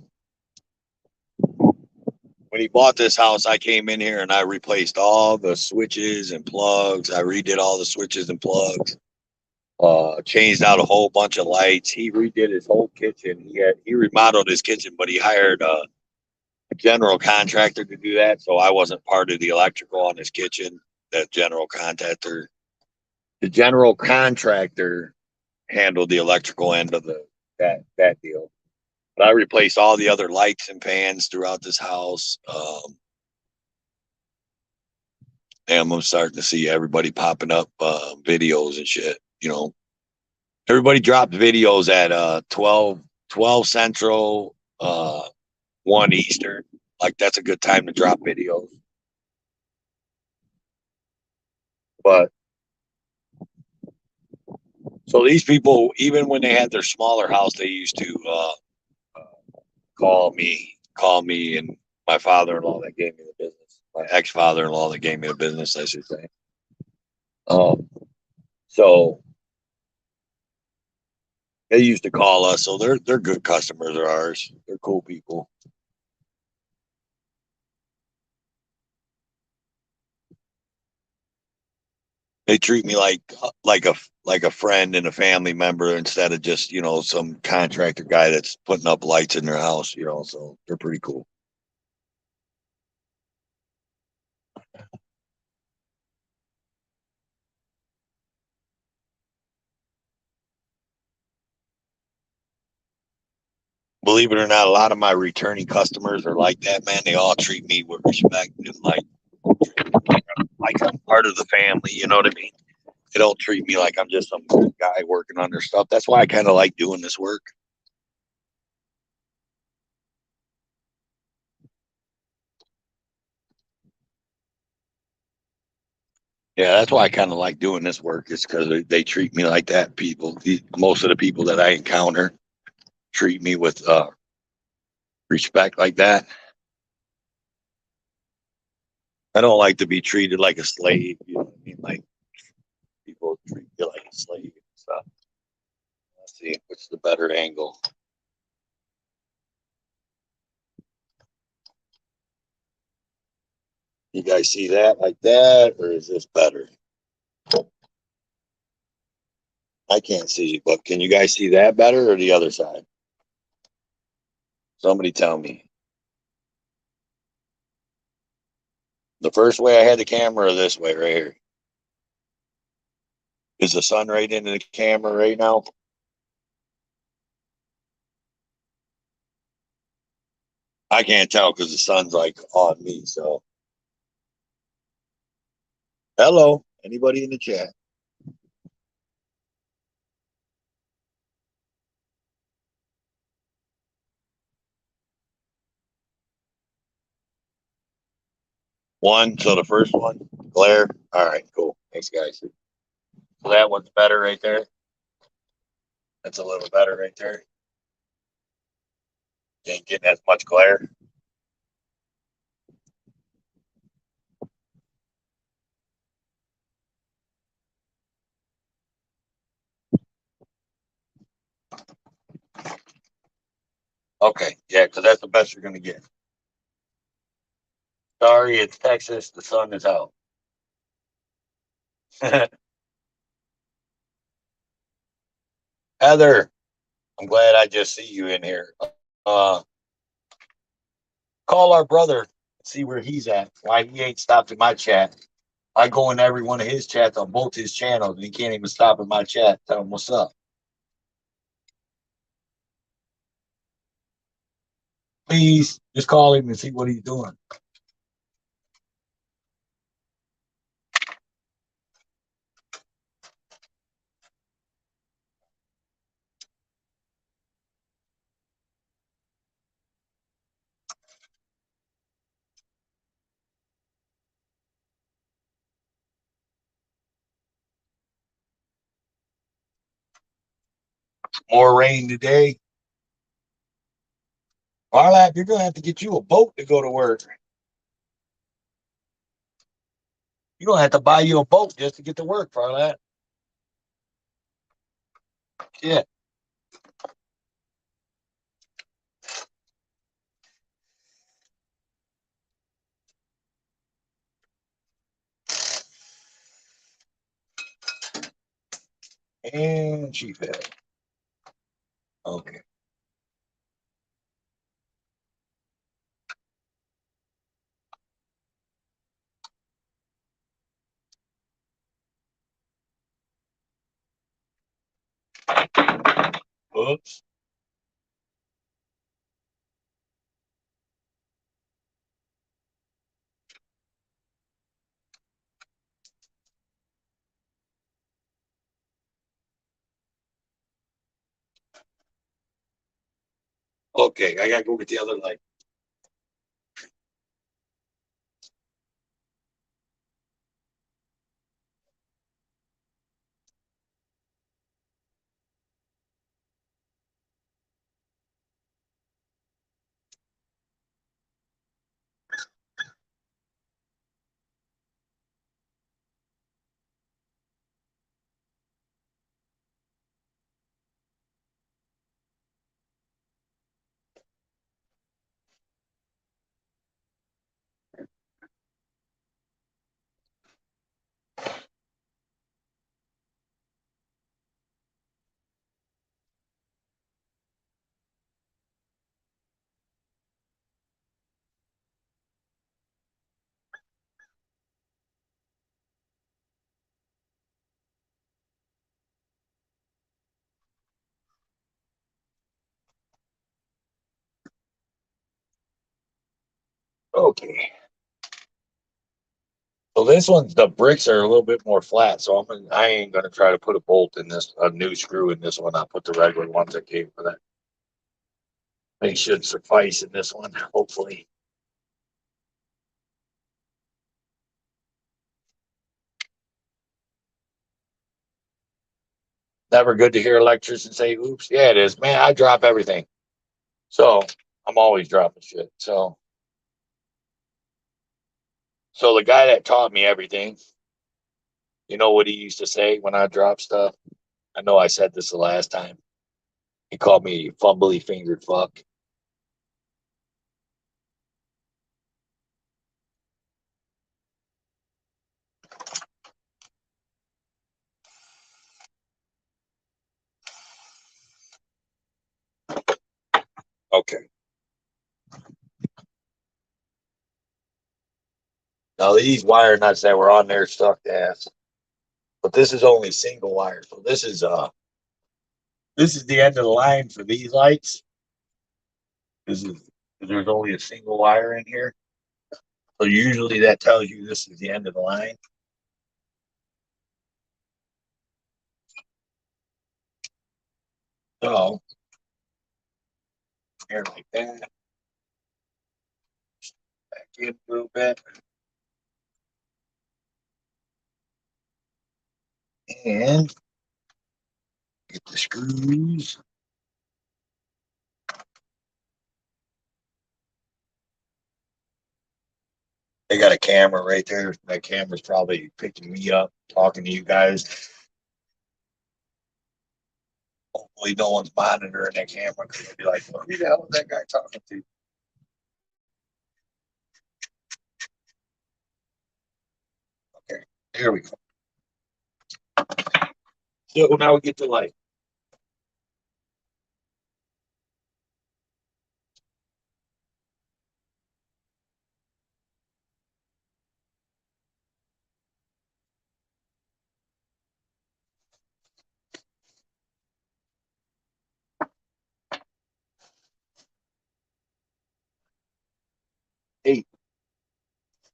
when he bought this house, I came in here and I replaced all the switches and plugs. I redid all the switches and plugs. Changed out a whole bunch of lights. He redid his whole kitchen. He remodeled his kitchen, but he hired a general contractor to do that. So I wasn't part of the electrical on his kitchen. The general contractor handled the electrical end of that deal. But I replaced all the other lights and fans throughout this house. And I'm starting to see everybody popping up videos and shit. You know, everybody dropped videos at 12 Central, 1 Eastern. Like that's a good time to drop videos. But so these people, even when they had their smaller house, they used to call me, and my father-in-law that gave me the business, my ex-father-in-law that gave me the business, I should say. Um, so they used to call us, so they're good customers of ours. They're cool people. They treat me like a friend and a family member instead of just some contractor guy that's putting up lights in their house. So they're pretty cool. Believe it or not, a lot of my returning customers are like that, man. They all treat me with respect and like I'm part of the family. You know what I mean? They don't treat me like I'm just some guy working on their stuff. That's why I kind of like doing this work. Yeah, that's why I kind of like doing this work. Is because they treat me like that. Most of the people that I encounter treat me with respect like that. I don't like to be treated like a slave. You know what I mean? Like people treat you like a slave and stuff. Let's see. the better angle? You guys see that like that, or is this better? I can't see, but can you guys see that better or the other side? Somebody tell me. The first way I had the camera or this way right here? Is the sun right into the camera right now? I can't tell because the sun's like on me. So, hello, anybody in the chat? One. So the first one, glare. All right, cool. Thanks, guys. So that one's better right there. That's a little better right there. You ain't getting as much glare. Okay, yeah, because that's the best you're gonna get. Sorry, it's Texas. The sun is out. Heather, I'm glad I just see you in here. Uh, Call our brother and see where he's at. Why he ain't stopped in my chat. I go in every one of his chats on both his channels, and he can't even stop in my chat. Tell him what's up. Please, just call him and see what he's doing. More rain today. Arlap, you're gonna have to get you a boat to go to work. You're gonna have to buy you a boat just to get to work, Farlat. Yeah. And she fell. Okay. Oops. Okay, I gotta go get the other light. Okay. So this one's the bricks are a little bit more flat, so I ain't gonna try to put a bolt in this, a new screw in this one. I'll put the regular ones that came for that. They should suffice in this one, hopefully. Never good to hear electricians say, oops. Yeah, it is. Man, I drop everything. So I'm always dropping shit. So the guy that taught me everything, you know what he used to say when I drop stuff? I know I said this the last time. He called me fumbly fingered fuck. Okay. Now these wire nuts that were on there sucked ass. But this is only single wire. So this is the end of the line for these lights. This is there's only a single wire in here. So usually that tells you this is the end of the line. So here like that. Back in a little bit. And get the screws. They got a camera right there. That camera's probably picking me up, talking to you guys. Hopefully no one's monitoring that camera because they'll be like, well, who the hell is that guy talking to? Okay, there we go. So now we get to light. Tape.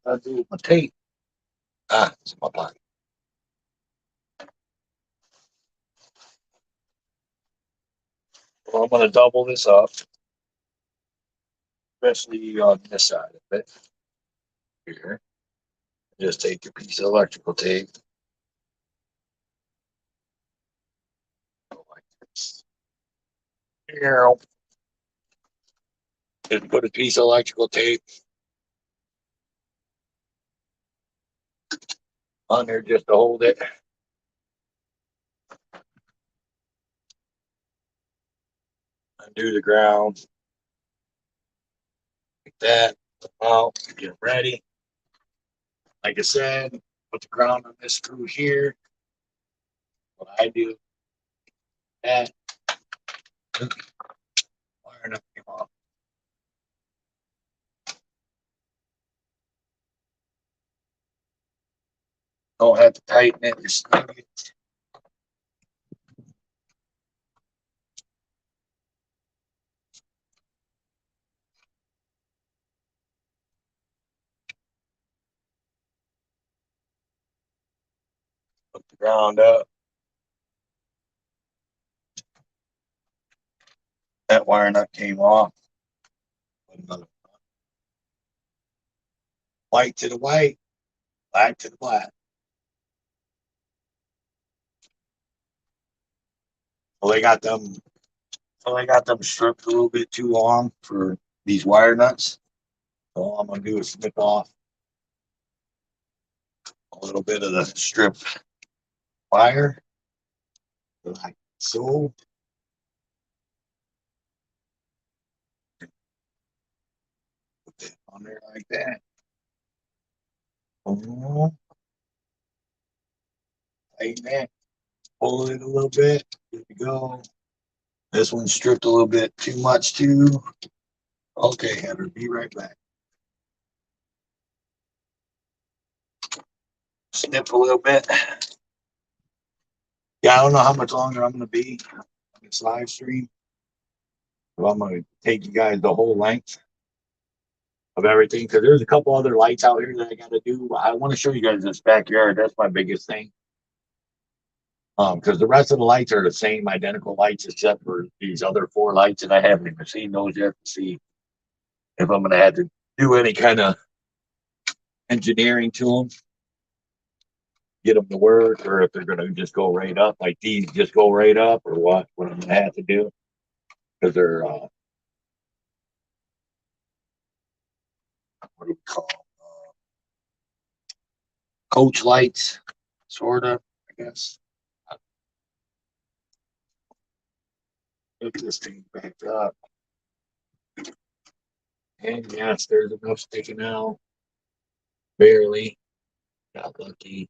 I do with my tape. Ah, it's in my pocket. Well, I'm going to double this up, especially on this side of it. Here. Just take your piece of electrical tape. Go like this. Here. Just put a piece of electrical tape on there just to hold it. Undo the ground. Like that. Out. Get ready. Like I said, put the ground on this screw here. What I do, that. Wire nut came off. Don't have to tighten it. Just snug it. Put the ground up. That wire nut came off. Put another white to the white, black to the black. Well, they got them. So they got them stripped a little bit too long for these wire nuts. So all I'm gonna do is snip off a little bit of the strip wire, like so. Put that on there like that. Oh, tighten that. Pull it a little bit. Here we go. This one's stripped a little bit too much too. Okay, Heather, be right back. Snip a little bit. Yeah, I don't know how much longer I'm going to be on this live stream. But I'm going to take you guys the whole length of everything because there's a couple other lights out here that I got to do. I want to show you guys this backyard. That's my biggest thing. Because the rest of the lights are the same identical lights except for these other 4 lights, and I haven't even seen those yet to see if I'm going to have to do any kind of engineering to them, get them to work, or if they're going to just go right up, like these just go right up, or what I'm going to have to do because they're what do we call them? Coach lights, sort of, I guess. Hook this thing back up. And yes, there's enough sticking out. Barely. Got lucky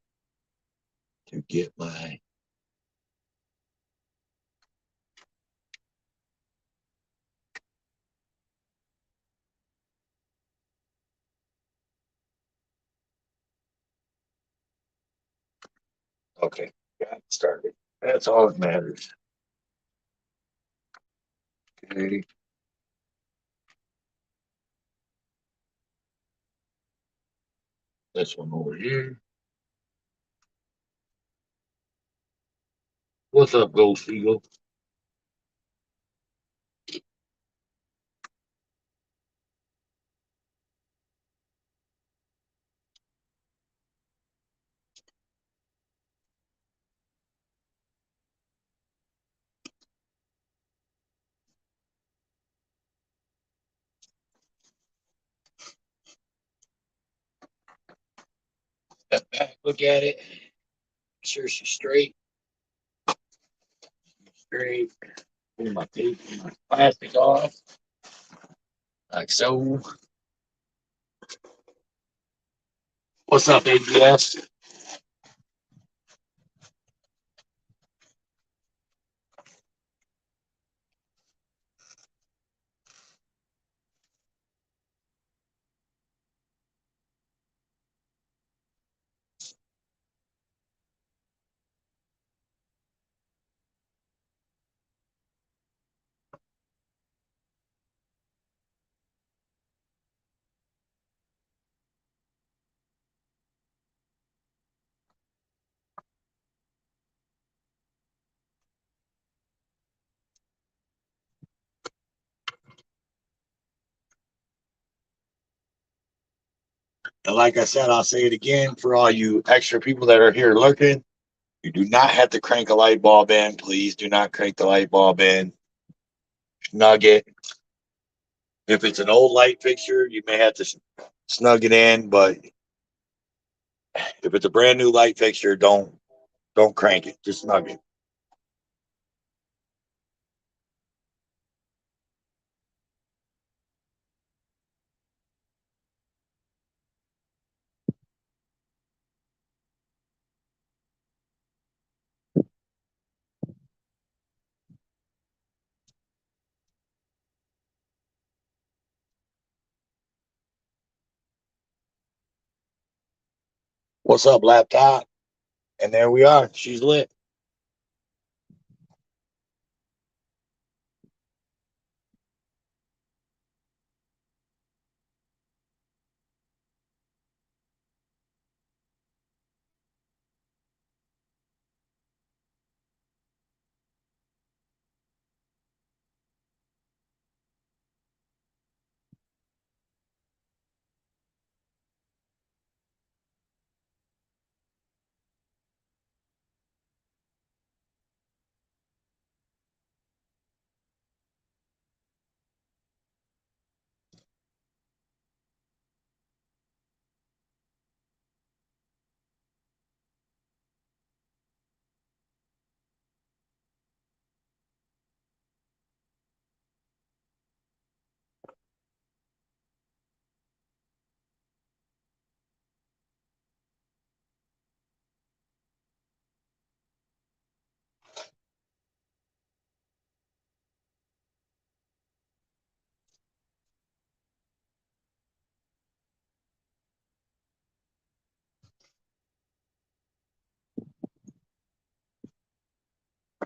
to get my. Okay, got it started. That's all that matters. Okay. This one over here. What's up, Ghost Eagle? Step back, look at it. Make sure she's straight. Straight. Pull my tape and my plastic off. Like so. What's up, ABS? And like I said, I'll say it again for all you extra people that are here lurking. You do not have to crank a light bulb in. Please do not crank the light bulb in. Snug it. If it's an old light fixture, you may have to snug it in. But if it's a brand new light fixture, don't crank it. Just snug it. What's up, laptop? And there we are. She's lit.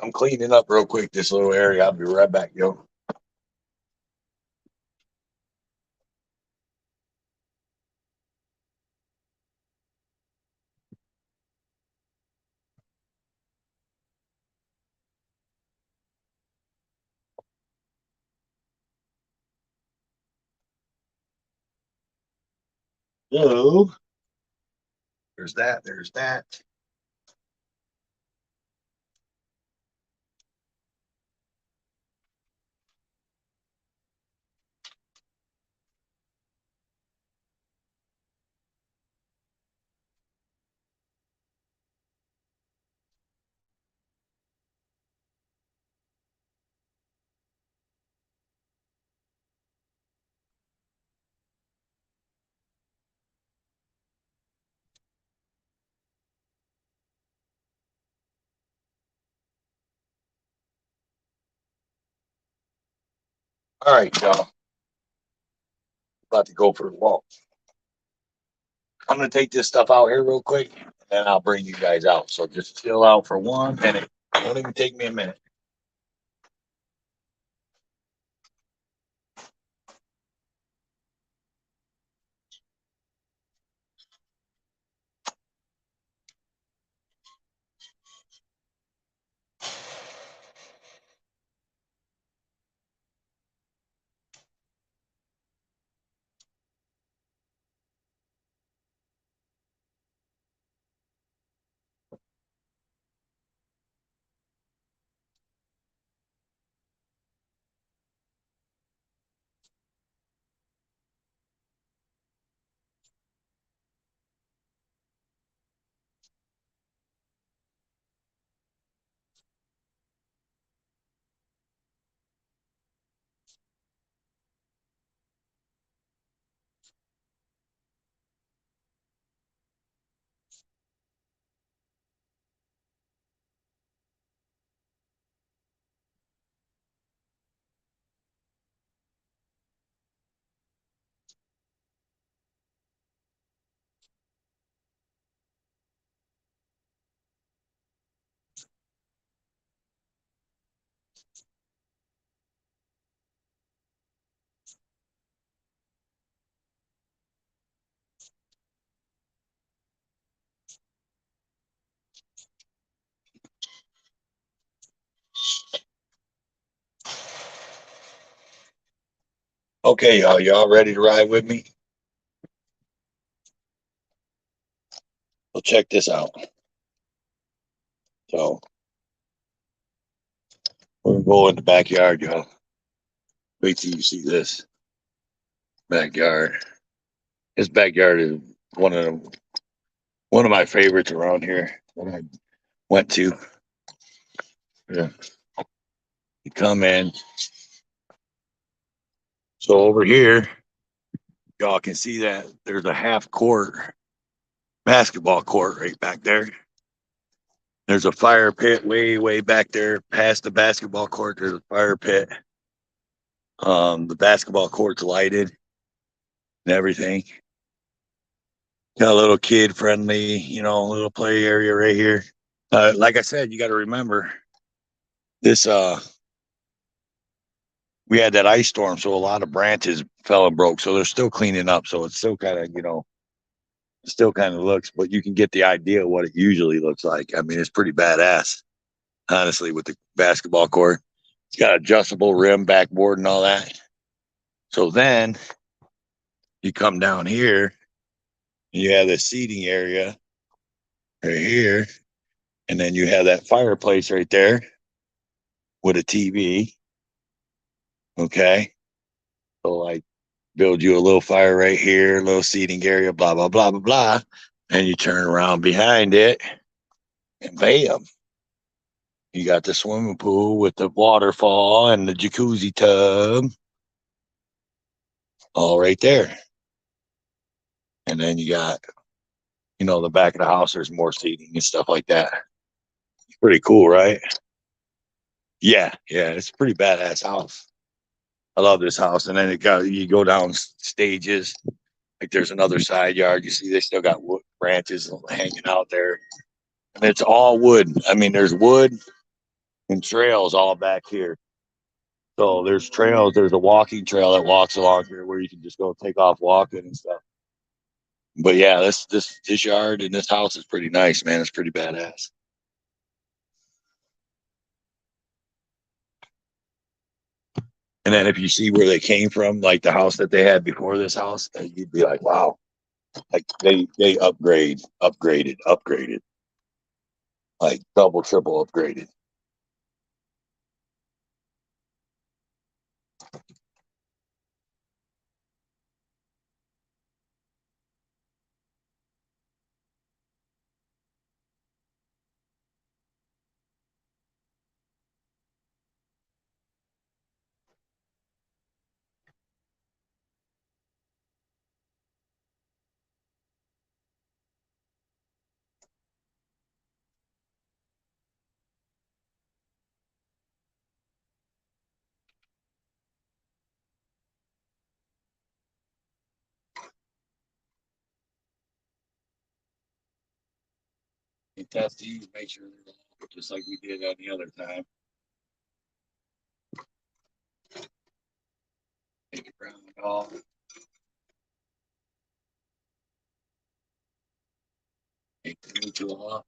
I'm cleaning up real quick this little area. I'll be right back, yo. So there's that. There's that. All right, y'all. About to go for a walk. I'm gonna take this stuff out here real quick, and then I'll bring you guys out. So just chill out for 1 minute. Won't even take me a minute. Okay, y'all. Y'all ready to ride with me? Well, check this out. So we're gonna go in the backyard, y'all. Wait till you see this backyard. This backyard is one of one of my favorites around here that I went to. Yeah. You come in. So over here, y'all can see that there's a half court basketball court right back there. There's a fire pit way, way back there past the basketball court. There's a fire pit. The basketball court's lighted and everything. Got a little kid friendly, little play area right here. Like I said, you got to remember this. We had that ice storm, so a lot of branches fell and broke. So they're still cleaning up. So it's still kind of, still kind of looks, but you can get the idea of what it usually looks like. I mean, it's pretty badass, honestly, with the basketball court. It's got adjustable rim, backboard, and all that. So then you come down here, and you have the seating area right here, and then you have that fireplace right there with a TV. Okay. So, like, build you a little fire right here, a little seating area, blah, blah, blah, blah, blah. And you turn around behind it, and bam, you got the swimming pool with the waterfall and the jacuzzi tub all right there. And then you got, the back of the house, there's more seating and stuff like that. Pretty cool, right? Yeah, yeah, it's a pretty badass house. I love this house. And then you go down stages. Like there's another side yard. You see, they still got wood branches hanging out there. And it's all wood. I mean, there's wood and trails all back here. So there's trails. There's a walking trail that walks along here where you can just go take off walking and stuff. But yeah, this yard and this house is pretty nice, man. It's pretty badass. And then if you see where they came from, like the house that they had before this house, you'd be like, wow, like they upgraded, like double, triple upgraded. You test these, make sure they're all just like we did on the other time. Take it round off. Take the neutral off.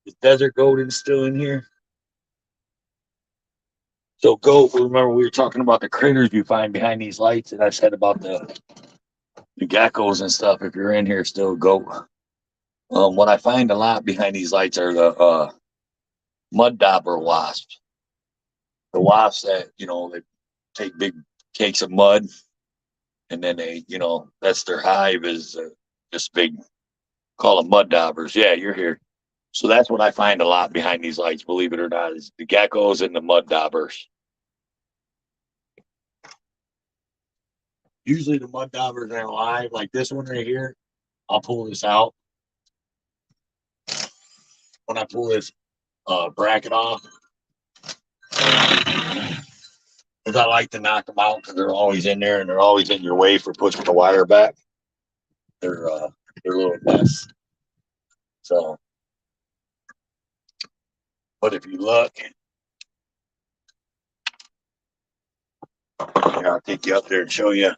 Is Desert Golden still in here? So goat, remember we were talking about the critters you find behind these lights, and I said about the geckos and stuff. If you're in here still, goat. What I find a lot behind these lights are the mud dauber wasps. The wasps that they take big cakes of mud, and then they that's their hive is this big. Call them mud daubers. Yeah, you're here. So that's what I find a lot behind these lights. Believe it or not, is the geckos and the mud daubers. Usually the mud daubers are alive, like this one right here. I'll pull this out. When I pull this bracket off, because I like to knock them out because they're always in there and they're always in your way for pushing the wire back. They're a little mess. So, but if you look, I'll take you up there and show you.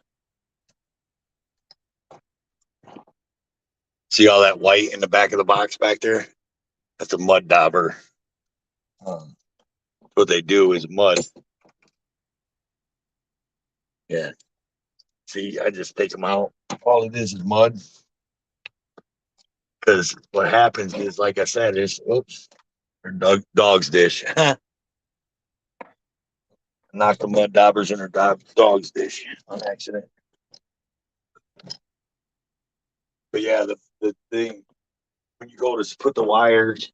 See all that white in the back of the box back there? That's a mud dauber. What they do is mud. Yeah. See, I just take them out. All it is mud. Because what happens is, like I said, oops, dog's dish. Knocked the mud daubers in her dog's dish on accident. But yeah, the thing, when you go to put the wires,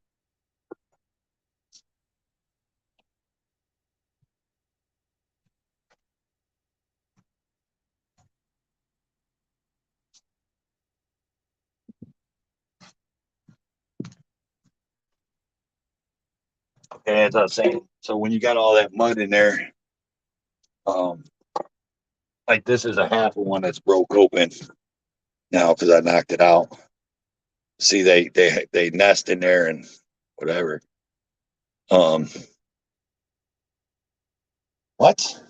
okay, as I was saying, so when you got all that mud in there, um, like this is a half of one that's broke open now because I knocked it out. See, they nest in there and whatever. Um, what?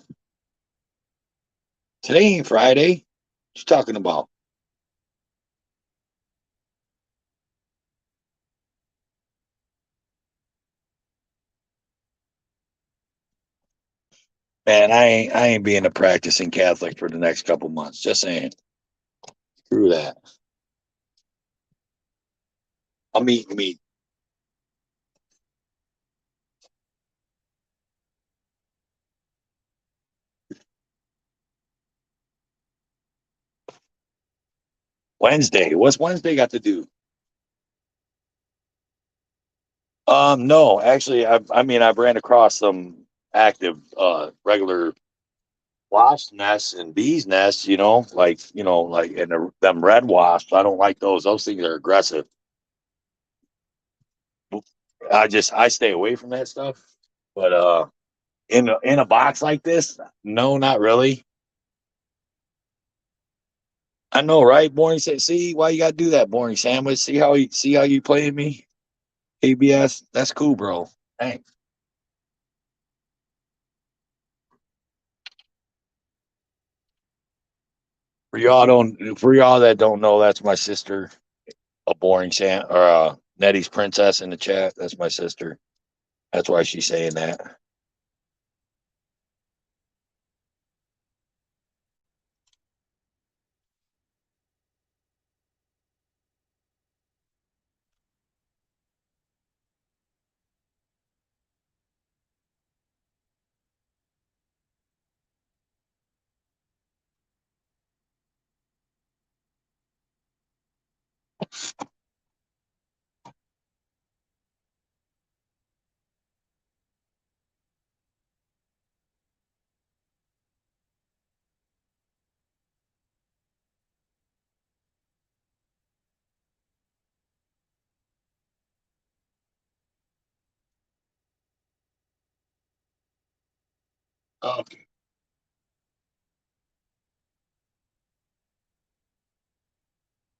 Today ain't Friday. What you talking about? Man, I ain't being a practicing Catholic for the next couple months. Just saying. Screw that. I'm eating meat. Wednesday. What's Wednesday got to do? No, actually, I've ran across some active, regular wasp nests and bees nests. Like and them red wasps. I don't like those. Those things are aggressive. I stay away from that stuff. But in a box like this, no, not really. I know, right? Boring. See why you got to do that, boring sandwich. See how you playing me? ABS. That's cool, bro. Thanks. For y'all that don't know, that's my sister. A boring Sam or Nettie's princess in the chat. That's my sister. That's why she's saying that. Okay.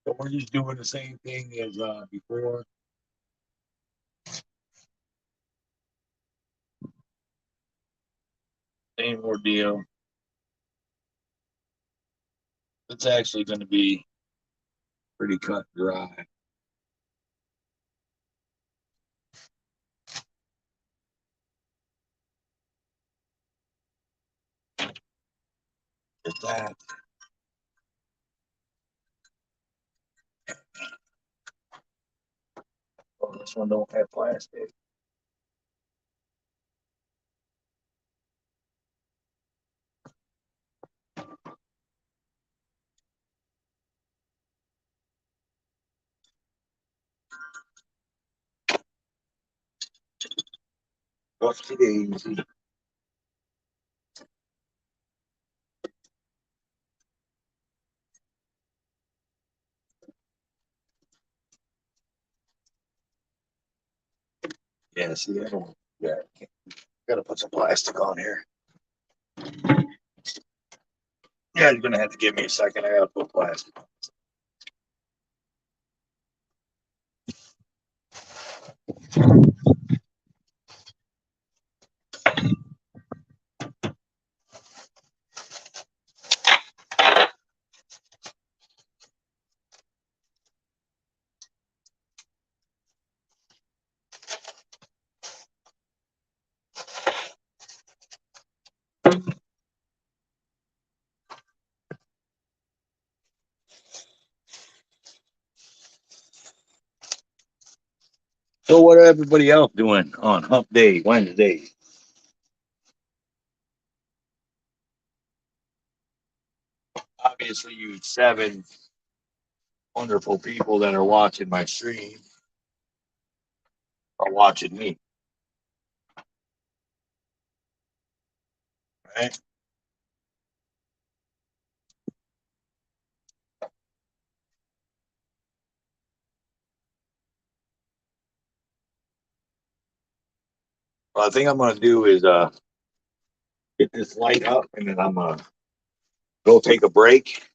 So we're just doing the same thing as before. Same ordeal. It's actually going to be pretty cut and dry. With that. Oh, this one don't have plastic. Oopsie daisy. Yeah, see, I don't. Yeah, gotta put some plastic on here. Yeah, you're gonna have to give me a second. I gotta put plastic. So, what are everybody else doing on Hump Day Wednesday? Obviously, you 7 wonderful people that are watching my stream are watching me, right? Well, I think I'm gonna do is get this light up, and then I'm gonna go take a break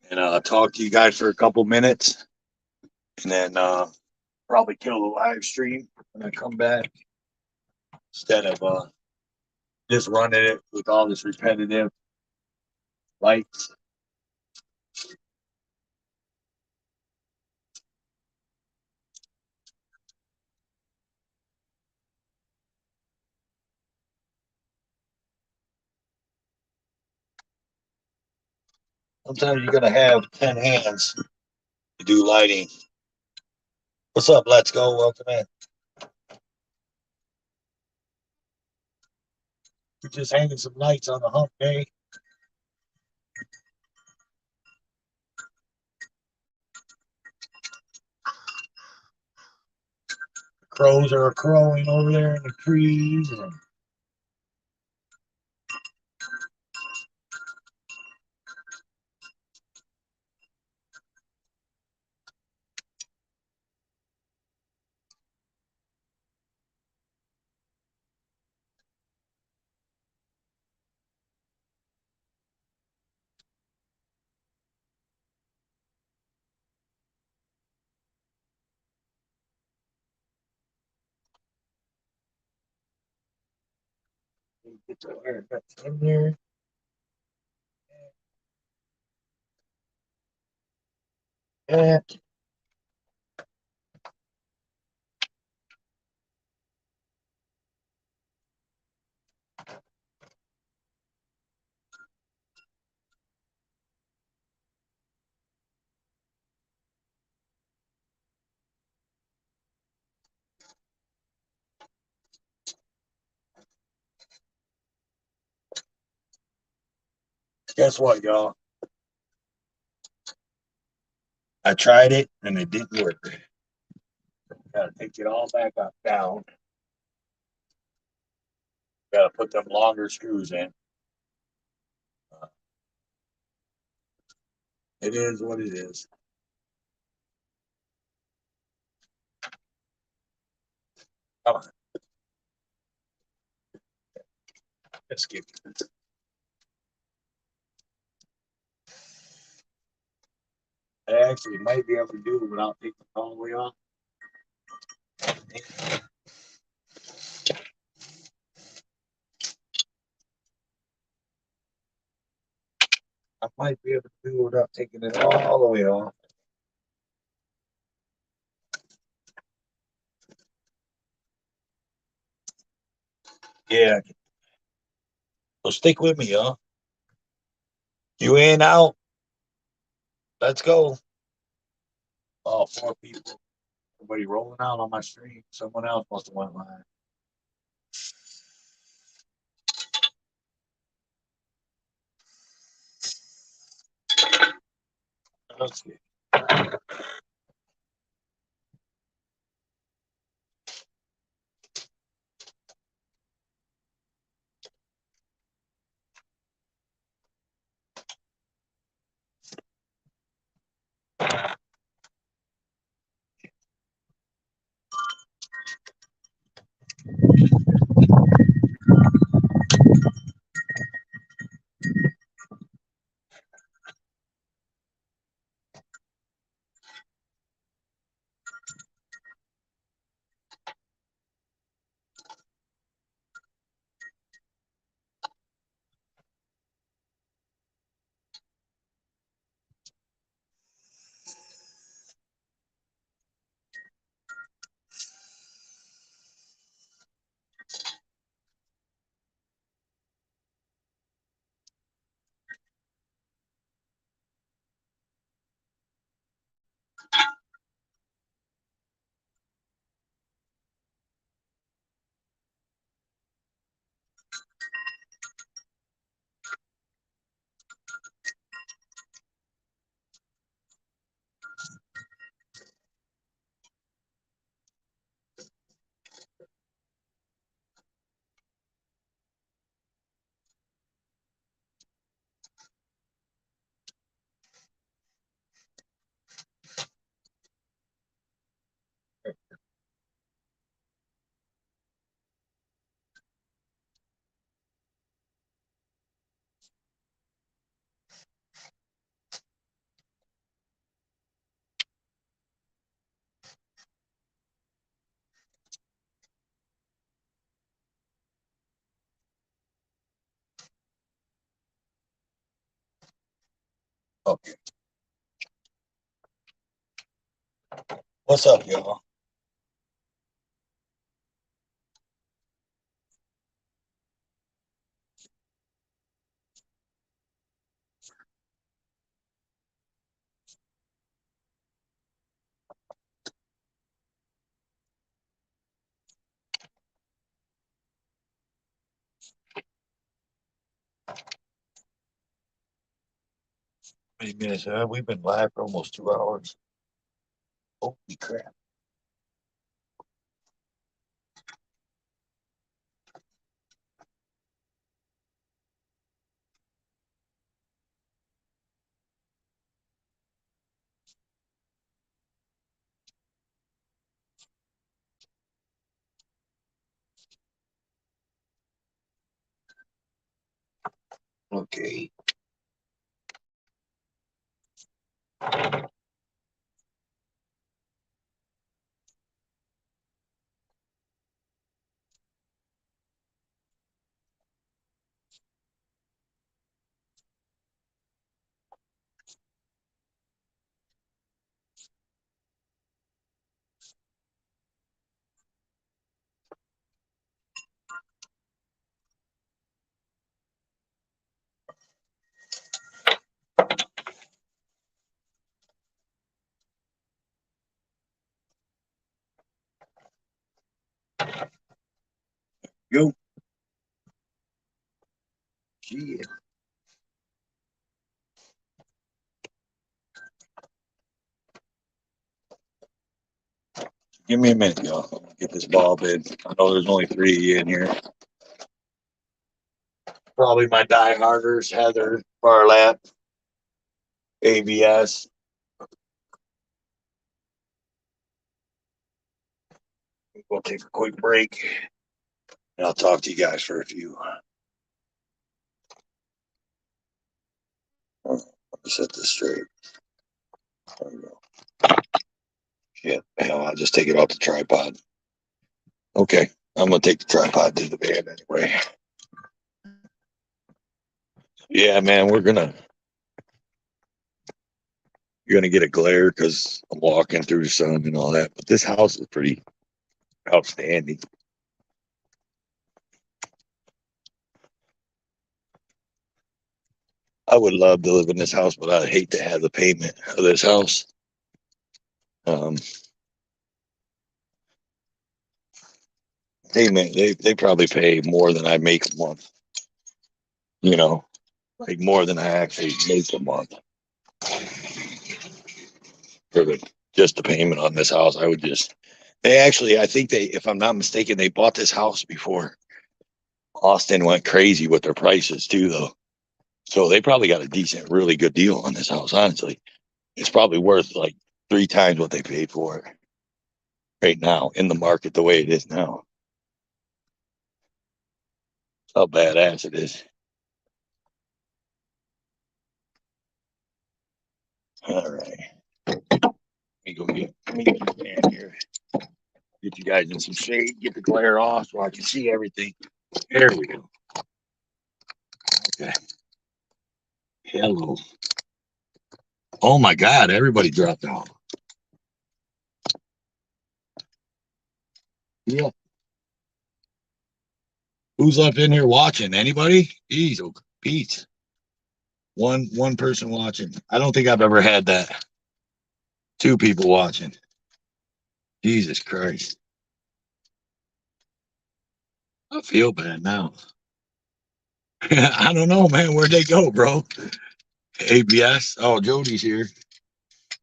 and talk to you guys for a couple minutes, and then probably kill the live stream when I come back instead of just running it with all this repetitive lights. Sometimes you're gonna have 10 hands to do lighting. What's up? Let's go. Welcome in. We're just hanging some lights on the Hump Day. Crows are crowing over there in the trees. And get the wire nuts in there. And guess what, y'all? I tried it and it didn't work. Gotta take it all back up down. Gotta put them longer screws in. It is what it is. Come on. Let's get I actually might be able to do it without taking the all the way off. I might be able to do it without taking it all the way off. Yeah. So stick with me, y'all. You in, out. Let's go. Oh, 4 people. Everybody rolling out on my stream. Someone else must have went live. Let's see. Okay. What's up, y'all? How many minutes? We've been live for almost 2 hours. Holy crap. Okay. Yo. Shit. Give me a minute, y'all. I'm gonna get this ball bid. I know there's only 3 in here. Probably my dieharders, Heather, Barlap, ABS. We'll take a quick break and I'll talk to you guys for a few. Let me set this straight. There we go. Shit, hell, I'll just take it off the tripod. Okay, I'm gonna take the tripod to the van anyway. Yeah, man, you're gonna get a glare because I'm walking through the sun and all that. But this house is pretty outstanding. I would love to live in this house, but I'd hate to have the payment of this house. Um, they probably pay more than I make a month. You know, like more than I actually make a month for just the payment on this house. I would just. They actually, I think if I'm not mistaken, they bought this house before Austin went crazy with their prices too, though. So they probably got a decent, really good deal on this house. Honestly, it's probably worth like 3 times what they paid for it right now in the market the way it is now. How badass it is. All right. Let me get the fan here. Get you guys in some shade. Get the glare off so I can see everything. There we go. Okay. Hello. Oh my God! Everybody dropped out. Yeah. Who's up in here watching? Anybody? Jeez, oh, Pete. One person watching. I don't think I've ever had that. 2 people watching. Jesus Christ. I feel bad now. I don't know, man. Where'd they go, bro? ABS. Oh, Jody's here.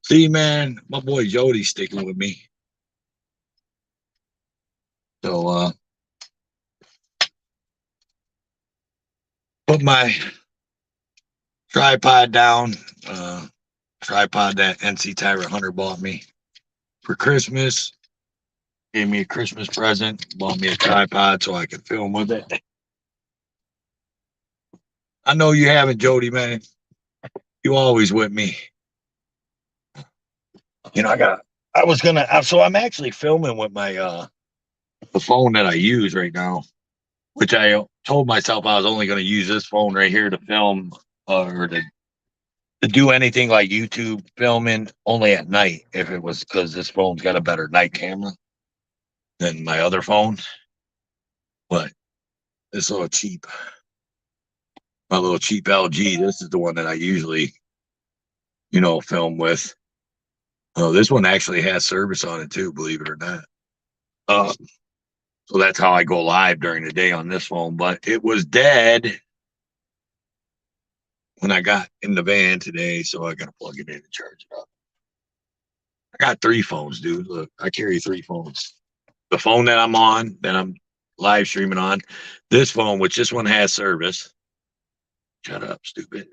See, man, my boy Jody's sticking with me. So put my tripod down. Tripod that NC Tyrant Hunter bought me for Christmas. Gave me a Christmas present. Bought me a tripod so I could film with it. I know you haven't, Jody, man. You always with me. You know, so I'm actually filming with my the phone that I use right now, which I told myself I was only going to use this phone right here to film or to do anything like YouTube filming only at night if it was because this phone's got a better night camera than my other phone. But it's a little cheap. My little cheap LG. This is the one that I usually, film with. Oh, this one actually has service on it too, believe it or not. Uh, so that's how I go live during the day on this phone. But it was dead when I got in the van today, so I got to plug it in and charge it up. I got 3 phones, dude. Look, I carry 3 phones. The phone that I'm on, that I'm live streaming on, this phone, which this one has service. Shut up, stupid.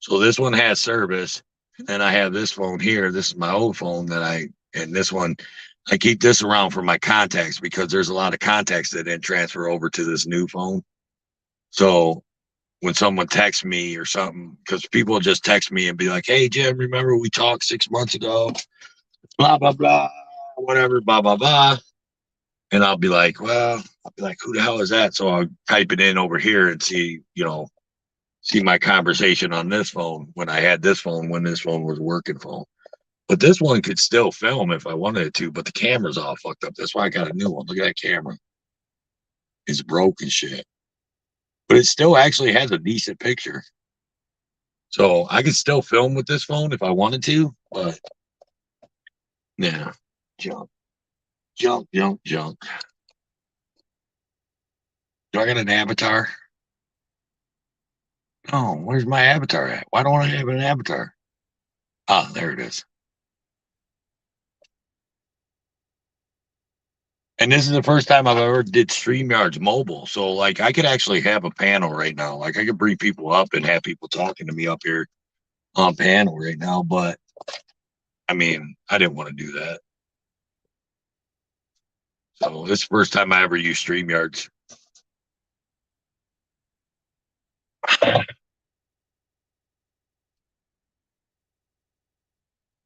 So this one has service, and I have this phone here. This is my old phone and this one, I keep this around for my contacts because there's a lot of contacts that didn't transfer over to this new phone. So when someone texts me or something, because people just text me and be like, "Hey Jim, remember we talked 6 months ago? Blah blah blah, whatever, blah blah blah." And I'll be like, "Who the hell is that?" So I'll type it in over here and see my conversation on this phone when I had this phone when this phone was a working phone. But this one could still film if I wanted it to, but the camera's all fucked up. That's why I got a new one. Look at that camera. It's broken shit. But it still actually has a decent picture. So I could still film with this phone if I wanted to, but yeah. Junk. Junk, junk, junk. Do I got an avatar? Oh, where's my avatar at? Why don't I have an avatar? Ah, there it is. And this is the first time I've ever did StreamYards mobile. So like I could actually have a panel right now. Like I could bring people up and have people talking to me up here on panel right now. But I mean, I didn't want to do that. So this is the first time I ever used StreamYards.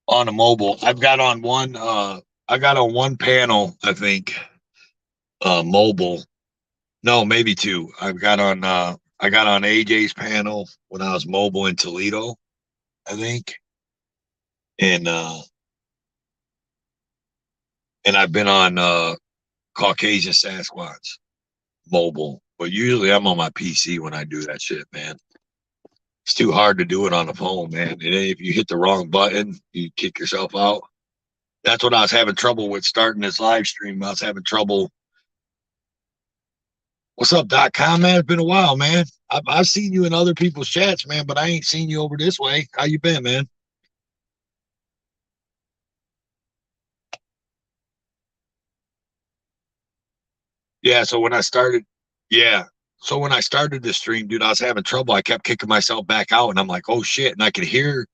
on a mobile. I've got on one. I got on one panel. I think mobile. No, maybe two. I've got on. I got on AJ's panel when I was mobile in Toledo, I think, and I've been on Caucasian Sasquatch mobile. But usually I'm on my PC when I do that shit, man. It's too hard to do it on the phone, man. And if you hit the wrong button, you kick yourself out. That's what I was having trouble with starting this live stream. I was having trouble. What's up, .com, man? It's been a while, man. I've seen you in other people's chats, man, but I ain't seen you over this way. How you been, man? Yeah, so when I started, yeah. So when I started this stream, dude, I was having trouble. I kept kicking myself back out, and I'm like, oh shit. And I could hear,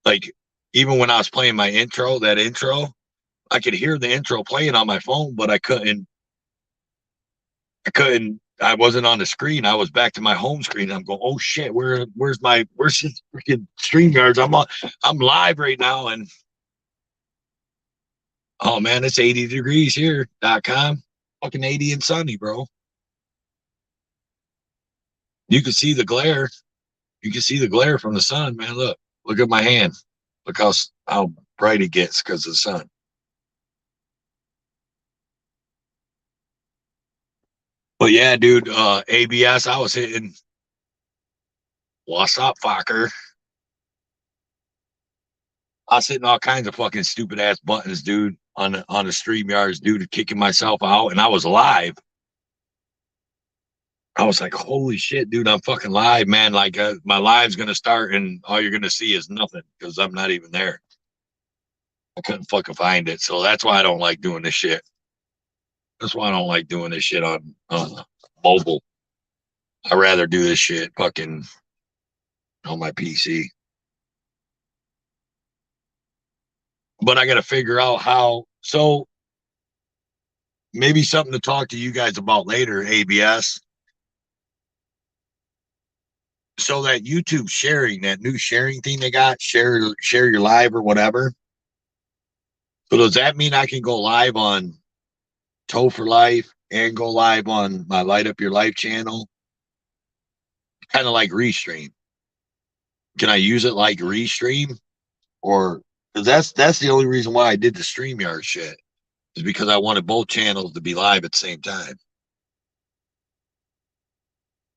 like, even when I was playing my intro, that intro, I could hear the intro playing on my phone, but I wasn't on the screen. I was back to my home screen. I'm going, oh shit, where's this freaking StreamYards? I'm live right now, and oh man, it's 80 degrees here. .com, fucking 80 and sunny, bro. You can see the glare. You can see the glare from the sun, man. Look at my hand. Look how bright it gets because of the sun. But yeah, dude, ABS, I was hitting. What's up, fucker? I was hitting all kinds of fucking stupid ass buttons, dude, on the StreamYards, dude, kicking myself out, and I was live. I was like, holy shit, dude, I'm fucking live, man. Like, my live's gonna start, and all you're gonna see is nothing because I'm not even there. I couldn't fucking find it, so that's why I don't like doing this shit. That's why I don't like doing this shit on mobile. I'd rather do this shit fucking on my PC. But I got to figure out how. So maybe something to talk to you guys about later, ABS. So that YouTube sharing, that new sharing thing they got, share your live or whatever. So does that mean I can go live on Toe for Life and go live on my Light Up Your Life channel? Kind of like Restream. Can I use it like Restream? Or because that's the only reason why I did the StreamYard shit, is because I wanted both channels to be live at the same time.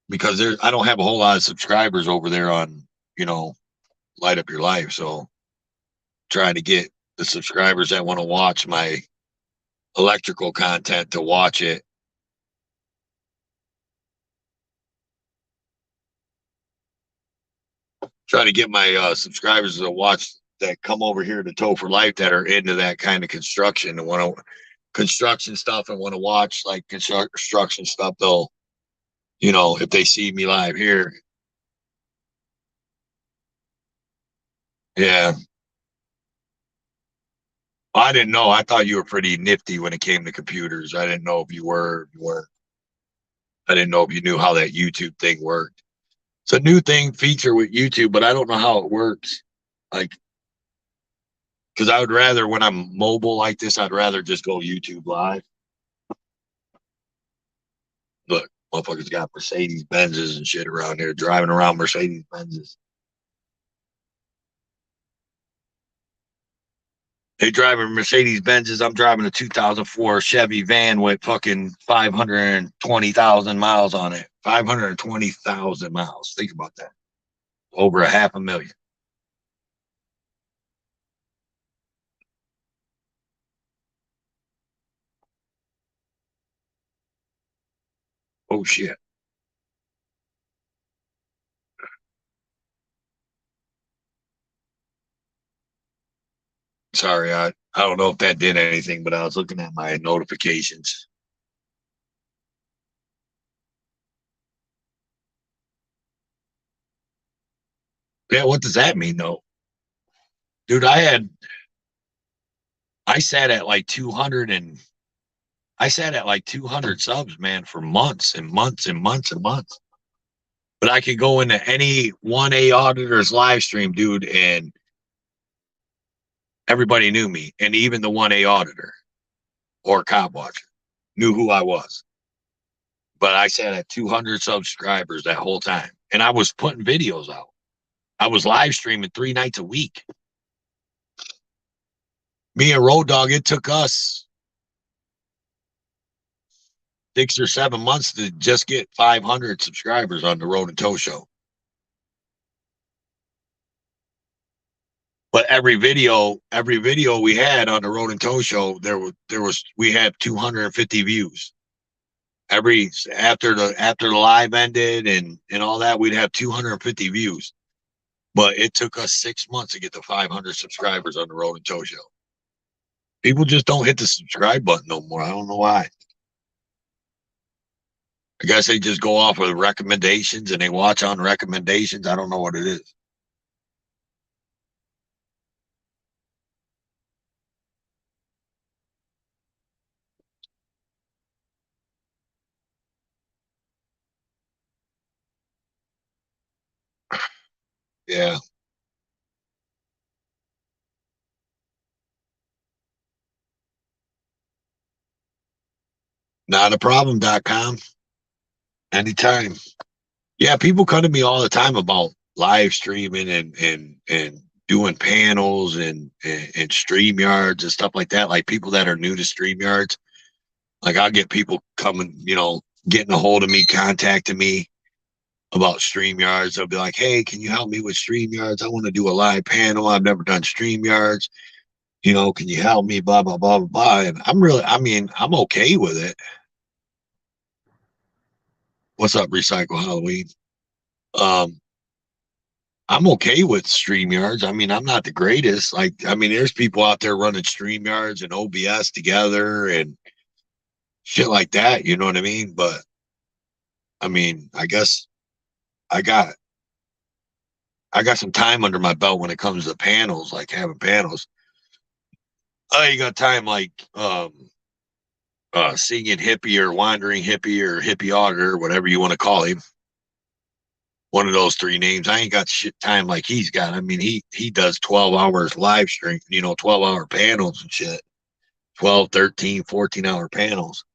Because I don't have a whole lot of subscribers over there on, Light Up Your Life. So trying to get the subscribers that want to watch my electrical content to watch it. Try to get my subscribers to watch that come over here to Toe for Life that are into that kind of construction and want to construction stuff and want to watch like construction stuff. They'll, if they see me live here. Yeah. I didn't know. I thought you were pretty nifty when it came to computers. I didn't know if you were, if you weren't. I didn't know if you knew how that YouTube thing worked. It's a new thing feature with YouTube, but I don't know how it works. Like, because I would rather, when I'm mobile like this, I'd rather just go YouTube live. Look, motherfuckers got Mercedes Benzes and shit around here, driving around Mercedes Benzes. They driving Mercedes Benzes. I'm driving a 2004 Chevy van with fucking 520,000 miles on it. 520,000 miles. Think about that. Over 500,000. Oh shit. Sorry, I don't know if that did anything, but I was looking at my notifications. Yeah, what does that mean though? Dude, I sat at like 200 and I sat at like 200 subs, man, for months and months and months and months. But I could go into any 1A auditor's live stream, dude, and Everybody knew me, and even the 1A auditor or cop watcher knew who I was. But I sat at 200 subscribers that whole time, and I was putting videos out. I was live streaming 3 nights a week. Me and Road Dogg, it took us 6 or 7 months to just get 500 subscribers on the Road and Toe Show. But every video we had on the Road and Toe Show, we had 250 views. After the live ended and all that, we'd have 250 views. But it took us 6 months to get to 500 subscribers on the Road and Toe Show. People just don't hit the subscribe button no more. I don't know why. I guess they just go off of recommendations and they watch on recommendations. I don't know what it is. Yeah. Not a problem.com. Anytime. Yeah, people come to me all the time about live streaming and doing panels and StreamYards and stuff like that. Like people that are new to StreamYards. Like I'll get people coming, getting a hold of me, contacting me about StreamYards. They'll be like, hey, can you help me with StreamYards? I want to do a live panel. I've never done StreamYards. Can you help me? Blah, blah, blah, blah, blah. And I'm okay with it. What's up, Recycle Halloween? I'm okay with StreamYards. I'm not the greatest. There's people out there running StreamYards and OBS together and shit like that. You know what I mean? But I guess I got some time under my belt when it comes to panels, like having panels. I ain't got time like singing hippie or wandering hippie or hippie auditor, whatever you want to call him. One of those 3 names. I ain't got shit time like he's got. He does 12 hours live stream, 12-hour panels and shit. 12, 13, 14-hour panels.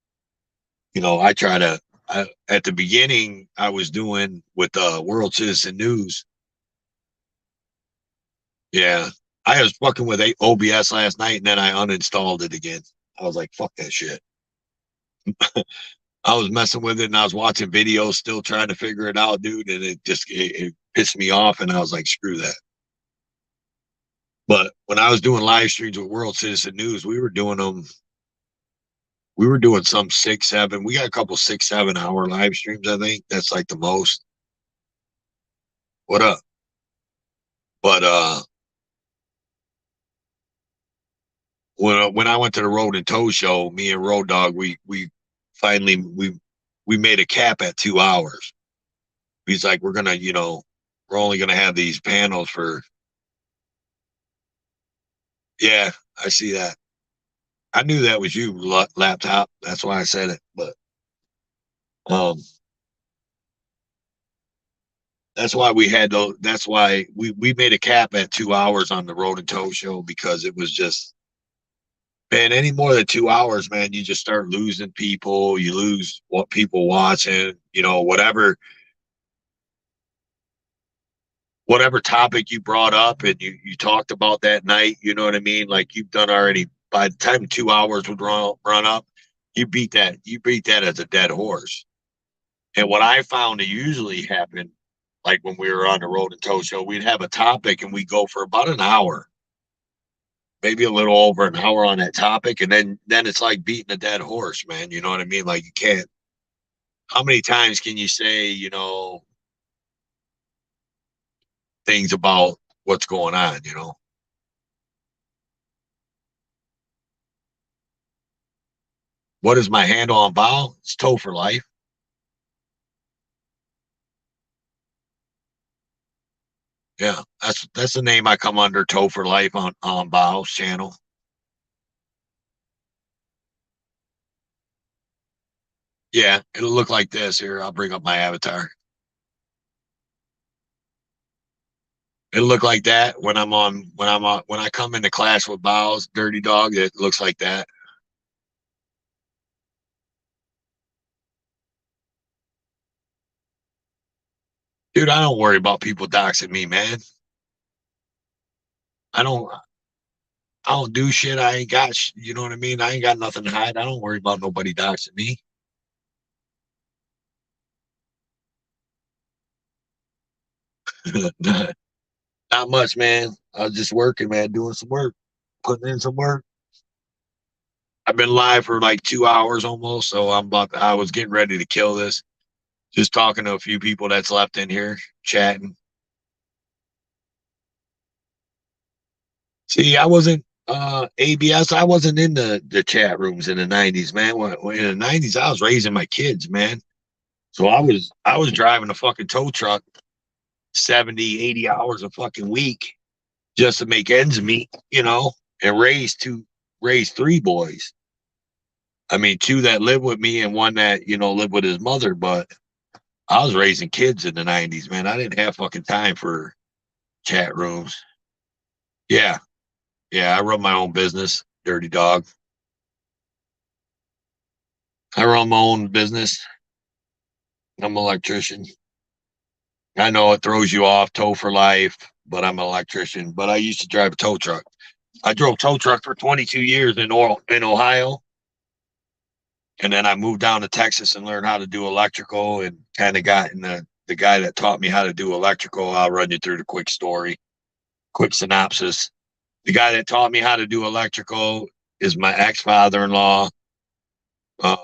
At the beginning, I was doing with World Citizen News. Yeah. I was fucking with OBS last night, and then I uninstalled it again. I was like, fuck that shit. I was messing with it, and I was watching videos, still trying to figure it out, dude, and it pissed me off, and I was like, screw that. But when I was doing live streams with World Citizen News, we were doing some 6, 7. We got a couple 6, 7 hour live streams. I think that's like the most. What up? But when I went to the Road and Toe Show, me and Road Dogg, we finally we made a cap at 2 hours. He's like, we're only gonna have these panels for. Yeah, I see that. I knew that was you, laptop. That's why I said it. But um, that's why we had those. That's why we made a cap at 2 hours on the Road and Toe Show, because it was just, man, any more than 2 hours, man, you just start losing people. You lose what people watching. Whatever topic you brought up and you talked about that night. You know what I mean? Like you've done already. By the time 2 hours would run up, you beat that. You beat that as a dead horse. And what I found to usually happen, like when we were on the Road and Toe Show, we'd have a topic and we'd go for about an hour, maybe a little over an hour on that topic, and then it's like beating a dead horse, man. You know what I mean? Like you can't. How many times can you say, things about what's going on? What is my handle on Bow? It's Toe for Life. Yeah, that's the name I come under, Toe for Life on Bow's channel. Yeah, it'll look like this here. I'll bring up my avatar. It look like that when I come into class with Bows, Dirty Dog. It looks like that. Dude, I don't worry about people doxing me, man. I don't. I don't do shit. I ain't got. You know what I mean? I ain't got nothing to hide. I don't worry about nobody doxing me. not, not much, man. I was just working, man, doing some work, putting in some work. I've been live for like 2 hours almost, so I was getting ready to kill this. Just talking to a few people that's left in here, chatting. See, I wasn't ABS. I wasn't in the chat rooms in the '90s, man. In the '90s, I was raising my kids, man. So I was driving a fucking tow truck 70, 80 hours a fucking week just to make ends meet, and raise three boys. I mean, two that live with me and one that, lived with his mother, but I was raising kids in the '90s, man. I didn't have fucking time for chat rooms. Yeah. Yeah. I run my own business, Dirty Dog. I run my own business. I'm an electrician. I know it throws you off, tow for life, but I'm an electrician. But I used to drive a tow truck. I drove tow truck for 22 years in Ohio. And then I moved down to Texas and learned how to do electrical and kind of got in the guy that taught me how to do electrical. I'll run you through the quick story, quick synopsis. The guy that taught me how to do electrical is my ex-father-in-law. Um,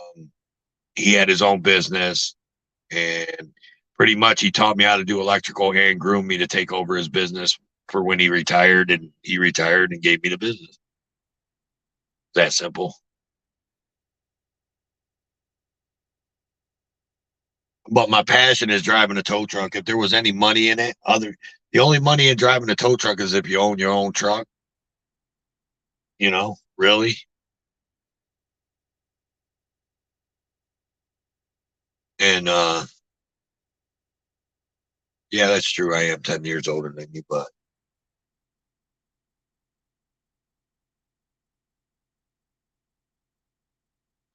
he had his own business, and pretty much he taught me how to do electrical and groomed me to take over his business for when he retired. And he retired and gave me the business. That simple. But my passion is driving a tow truck. If there was any money in it, the only money in driving a tow truck is if you own your own truck. Really. And yeah, that's true. I am 10 years older than you, but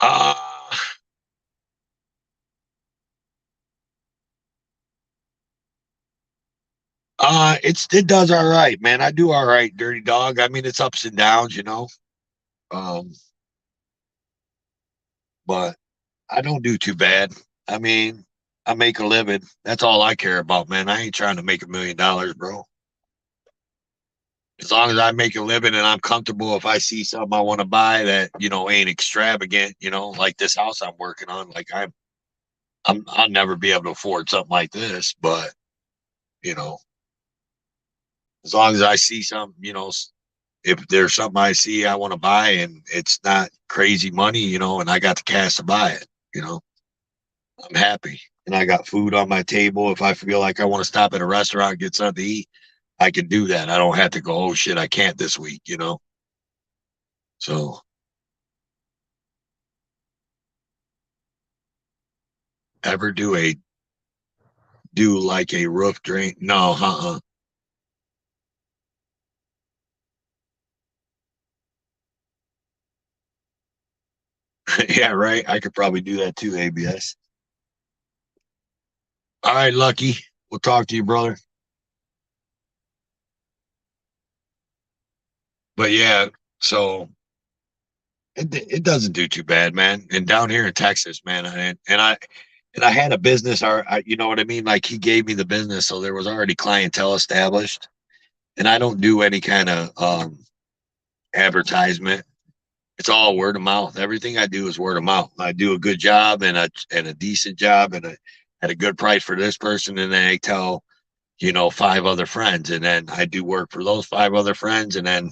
uh it does all right, man. I do all right, Dirty Dog. I mean, it's ups and downs. Um, but I don't do too bad. I mean, I make a living. That's all I care about, man. I ain't trying to make $1 million, bro. As long as I make a living and I'm comfortable, if I see something I want to buy that, ain't extravagant, like this house I'm working on, like I'll never be able to afford something like this, but you know, as long as I see something, if there's something I see I want to buy and it's not crazy money, and I got the cash to buy it, I'm happy. And I got food on my table. If I feel like I want to stop at a restaurant and get something to eat, I can do that. I don't have to go, oh shit, I can't this week. So ever do like a roof drain? No, yeah, right. I could probably do that too, ABS. All right, Lucky. We'll talk to you, brother. But yeah, so it doesn't do too bad, man. And down here in Texas, man, and I had a business, or you know what I mean? Like he gave me the business, so there was already clientele established. And I don't do any kind of advertisement. It's all word of mouth. Everything I do is word of mouth. I do a good job and a decent job and at a good price for this person, and then I tell five other friends, and then I do work for those five other friends, and then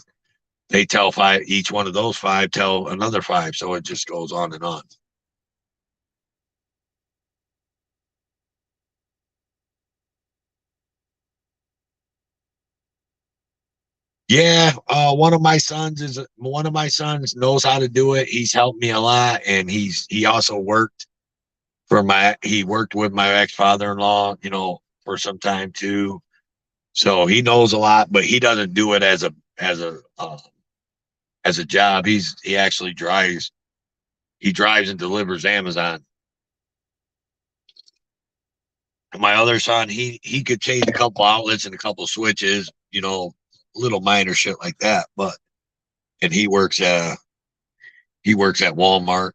they tell five. Each one of those five tell another five, so it just goes on and on. Yeah, one of my sons knows how to do it. He's helped me a lot, and he also worked he worked with my ex father in law, for some time too. So he knows a lot, but he doesn't do it as a job. He actually drives. He drives and delivers Amazon. And my other son, he could change a couple outlets and a couple switches, little minor shit like that. But and he works at Walmart.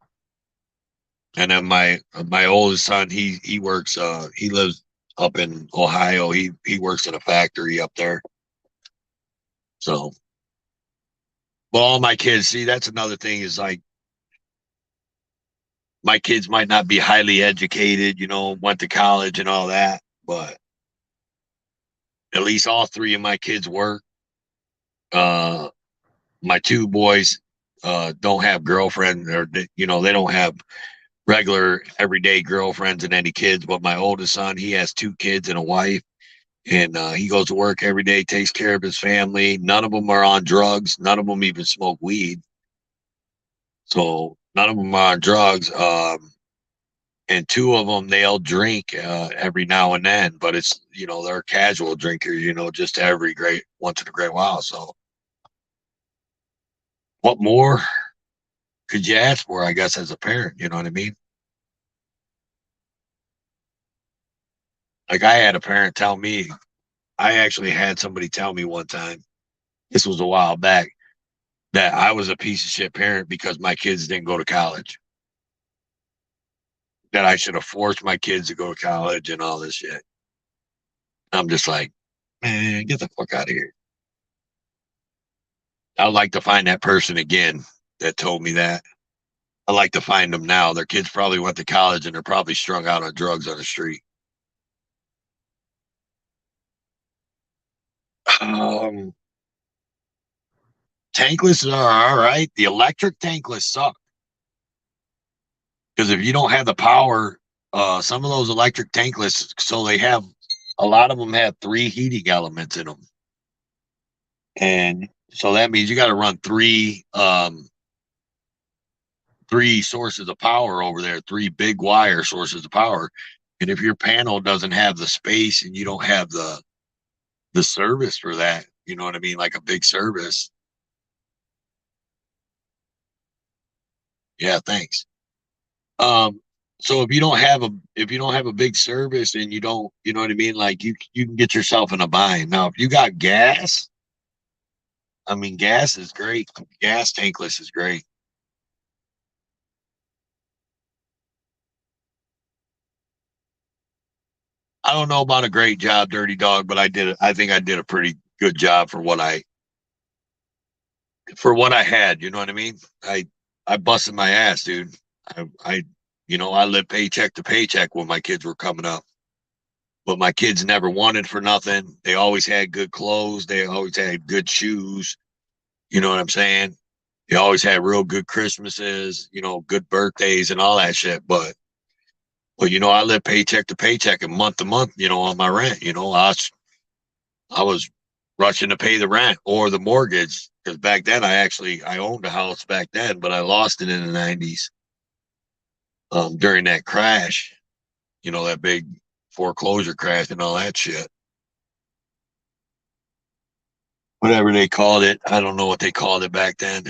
And then my oldest son, he works he lives up in Ohio. He works in a factory up there. So, but all my kids, see, that's another thing is like my kids might not be highly educated, went to college and all that, but at least all three of my kids work. Uh, my two boys don't have girlfriends, or they don't have regular everyday girlfriends and any kids. But my oldest son, he has two kids and a wife, and he goes to work every day, takes care of his family. None of them are on drugs. None of them even smoke weed. So none of them are on drugs. And two of them, they'll drink every now and then, but it's, they're casual drinkers, just every once in a great while. So what more could you ask for, I guess, as a parent? You know what I mean? Like I had a parent tell me, I actually had somebody tell me one time, this was a while back, that I was a piece of shit parent because my kids didn't go to college. That I should have forced my kids to go to college and all this shit. I'm just like, man, get the fuck out of here. I'd like to find that person again that told me that. I'd like to find them now. Their kids probably went to college and they're probably strung out on drugs on the street. Um, Tankless are all right. The electric tankless suck because if you don't have the power, some of those electric tankless, so they have a lot of them have three heating elements in them, and so that means you got to run three sources of power over there, three big wire sources of power. And if your panel doesn't have the space and you don't have the service for that, you know what I mean, like a big service. Yeah, thanks. Um, so if you don't have a big service and you don't, you know what I mean, like you can get yourself in a bind. Now, if you got gas, I mean, gas is great. Gas tankless is great. I don't know about a great job, Dirty Dog, but I think I did a pretty good job for what I had. You know what I mean? I busted my ass, dude. I I lived paycheck to paycheck when my kids were coming up. But my kids never wanted for nothing. They always had good clothes. They always had good shoes. You know what I'm saying? They always had real good Christmases, good birthdays and all that shit. But I lived paycheck to paycheck and month to month, on my rent. I was rushing to pay the rent or the mortgage because back then I owned a house back then, but I lost it in the '90s during that crash. That big foreclosure crash and all that shit. Whatever they called it, I don't know what they called it back then.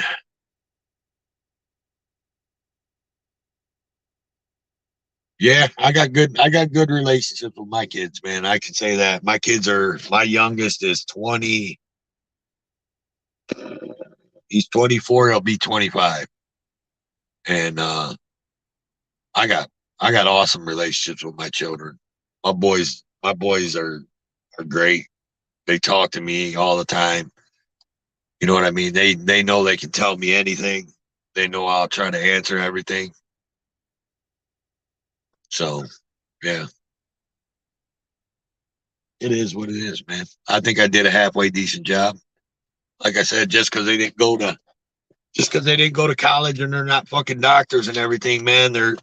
Yeah, I got good relationships with my kids, man. I can say that. My youngest is 20, he's 24, he'll be 25. And I got I got awesome relationships with my children. My boys are great. They talk to me all the time. You know what I mean? They know they can tell me anything. They know I'll try to answer everything. So, yeah, it is what it is, man. I think I did a halfway decent job. Like I said, just because they didn't go to college and they're not fucking doctors and everything, man, they're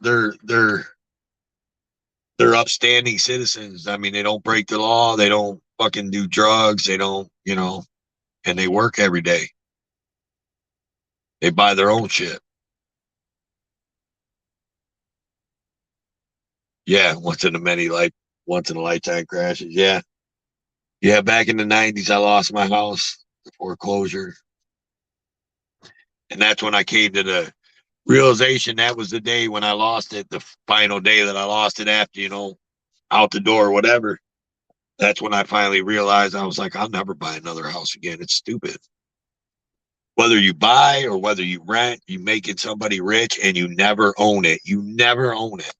upstanding citizens. I mean, they don't break the law, they don't fucking do drugs, they don't, and they work every day. They buy their own shit. Yeah, once in a lifetime crashes. Yeah. Yeah, back in the 90s, I lost my house to foreclosure. And that's when I came to the realization that was the day when I lost it, the final day that I lost it after, out the door or whatever. That's when I finally realized I was like, I'll never buy another house again. It's stupid. Whether you buy or whether you rent, you making somebody rich and you never own it. You never own it.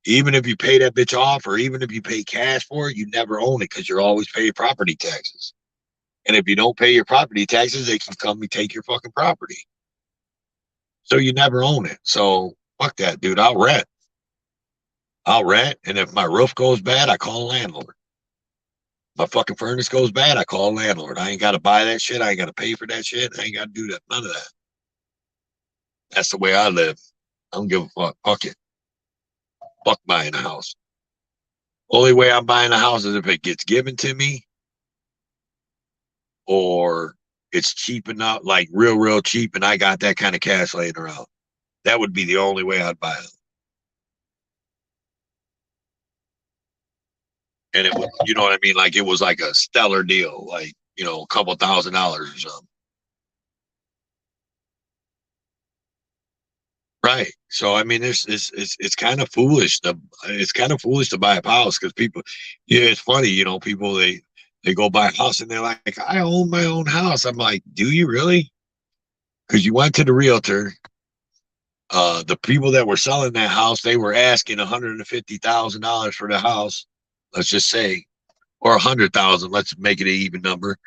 Even if you pay that bitch off or even if you pay cash for it, you never own it because you're always paying property taxes. And if you don't pay your property taxes, they can come and take your fucking property. So you never own it. So fuck that, dude. I'll rent. I'll rent. And if my roof goes bad, I call a landlord. My fucking furnace goes bad, I call a landlord. I ain't got to buy that shit. I ain't got to pay for that shit. I ain't got to do that. None of that. That's the way I live. I don't give a fuck. Fuck it. Fuck buying a house. Only way I'm buying a house is if it gets given to me or it's cheap enough, like real, real cheap, and I got that kind of cash laying around. That would be the only way I'd buy it. And it would, you know what I mean? Like it was like a stellar deal, like, a couple $1,000s or something. Right. So I mean, it's kind of foolish to buy a house because people, yeah, it's funny, people they go buy a house and they're like, I own my own house. I'm like, do you really? Because you went to the realtor. The people that were selling that house, they were asking $150,000 for the house. Let's just say, or 100,000. Let's make it an even number.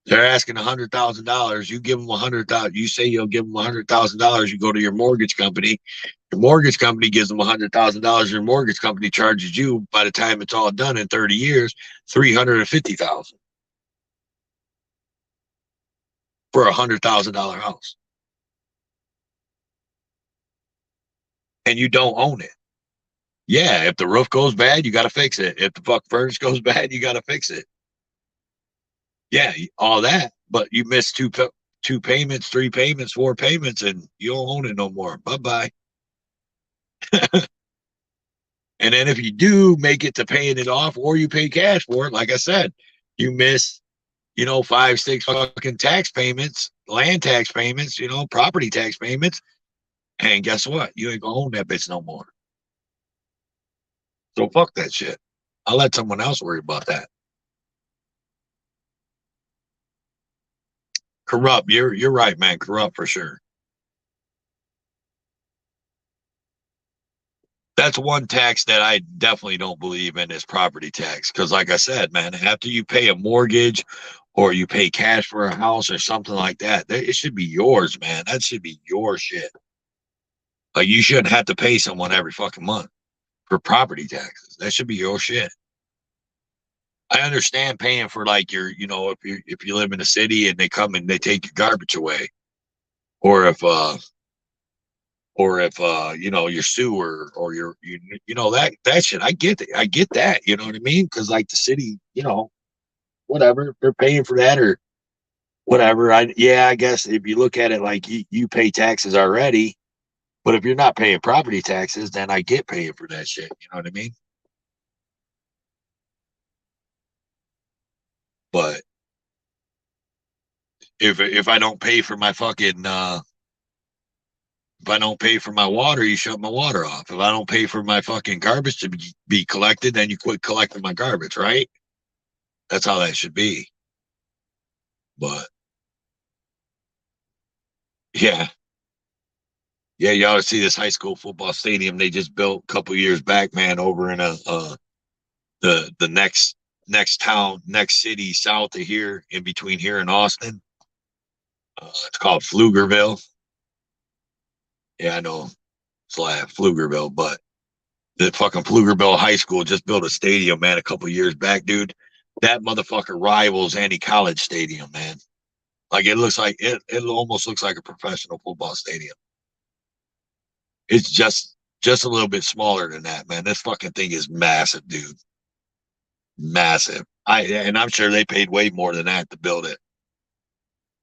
They're asking $100,000. You give them 100,000. You say you'll give them $100,000. You go to your mortgage company. Your mortgage company gives them $100,000. Your mortgage company charges you, by the time it's all done in 30 years, $350,000 for $100,000 house, and you don't own it. Yeah, if the roof goes bad, you got to fix it. If the fuck furnace goes bad, you got to fix it. Yeah, all that, but you missed two payments, three payments, four payments, and you don't own it no more. Bye bye. And then if you do make it to paying it off or you pay cash for it, like I said, you miss, five, six fucking tax payments, land tax payments, property tax payments. And guess what? You ain't gonna own that bitch no more. So fuck that shit. I'll let someone else worry about that. Corrupt. You're right, man. Corrupt for sure. That's one tax that I definitely don't believe in is property tax. Because, like I said, man, after you pay a mortgage or you pay cash for a house or something like that, it should be yours, man. That should be your shit. Like, you shouldn't have to pay someone every fucking month for property taxes. That should be your shit. I understand paying for like if you live in a city and they come and they take your garbage away, or if your sewer or that shit. I get that, you know what I mean? Because like the city, whatever, they're paying for that or whatever. I guess if you look at it like you pay taxes already, but if you're not paying property taxes, then I get paying for that shit. You know what I mean? But if I don't pay for my fucking if I don't pay for my water, you shut my water off. If I don't pay for my fucking garbage to be collected, then you quit collecting my garbage, right? That's how that should be. But yeah, yeah, you ought to see this high school football stadium they just built a couple years back, man, over in the next town, next city south of here, in between here and Austin. It's called Pflugerville. Yeah, I know it's like Pflugerville, but the fucking Pflugerville High School just built a stadium, man, a couple years back, dude. That motherfucker rivals any college stadium, man. Like it looks like it almost looks like a professional football stadium. It's just a little bit smaller than that, man. This fucking thing is massive, dude. Massive. And I'm sure they paid way more than that to build it.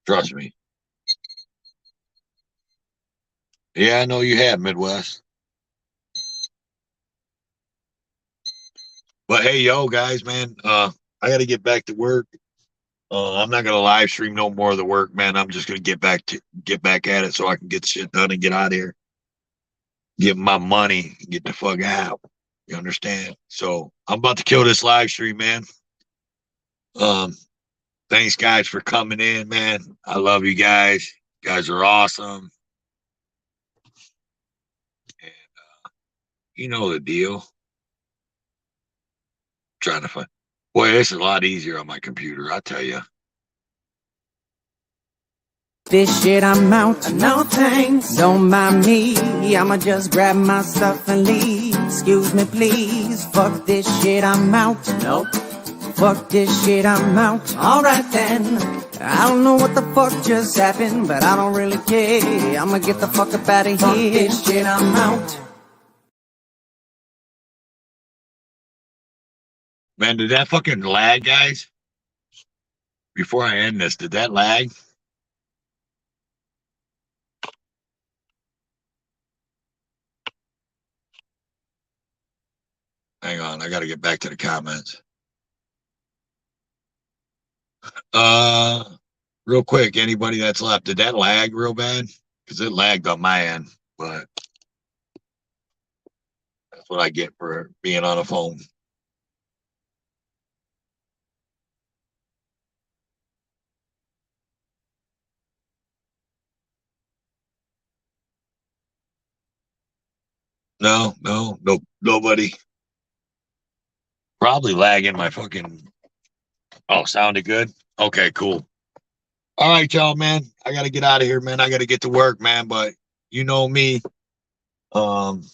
Trust me. Yeah, I know you have Midwest. But hey, yo, guys, man, I got to get back to work. I'm not gonna live stream no more of the work, man. I'm just gonna get back at it so I can get shit done and get out of here, get my money, and get the fuck out. You understand? So I'm about to kill this live stream, man. Um, thanks guys for coming in, man. I love you guys. You guys are awesome. And you know the deal. Trying to find. Boy, this is a lot easier on my computer, I tell you. This shit, I'm out. No thanks. Don't mind me. I'ma just grab my stuff and leave. Excuse me, please. Fuck this shit, I'm out. Nope. Fuck this shit, I'm out. Alright then. I don't know what the fuck just happened, but I don't really care. I'ma get the fuck up out of here. Fuck this shit, I'm out. Man, did that fucking lag, guys? Before I end this, did that lag? Hang on, I gotta get back to the comments. Real quick, anybody that's left, did that lag real bad? Because it lagged on my end, but that's what I get for being on a phone. No, nobody. Probably lagging my fucking. Oh, sounded good. Okay, cool. All right, y'all, man. I gotta get out of here, man. I gotta get to work, man. But you know me. Um,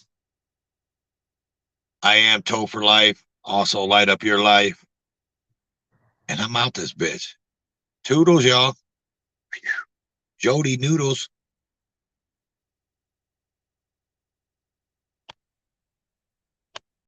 I am Toe for life. Also, light up your life. And I'm out this bitch. Toodles, y'all. Jody Noodles.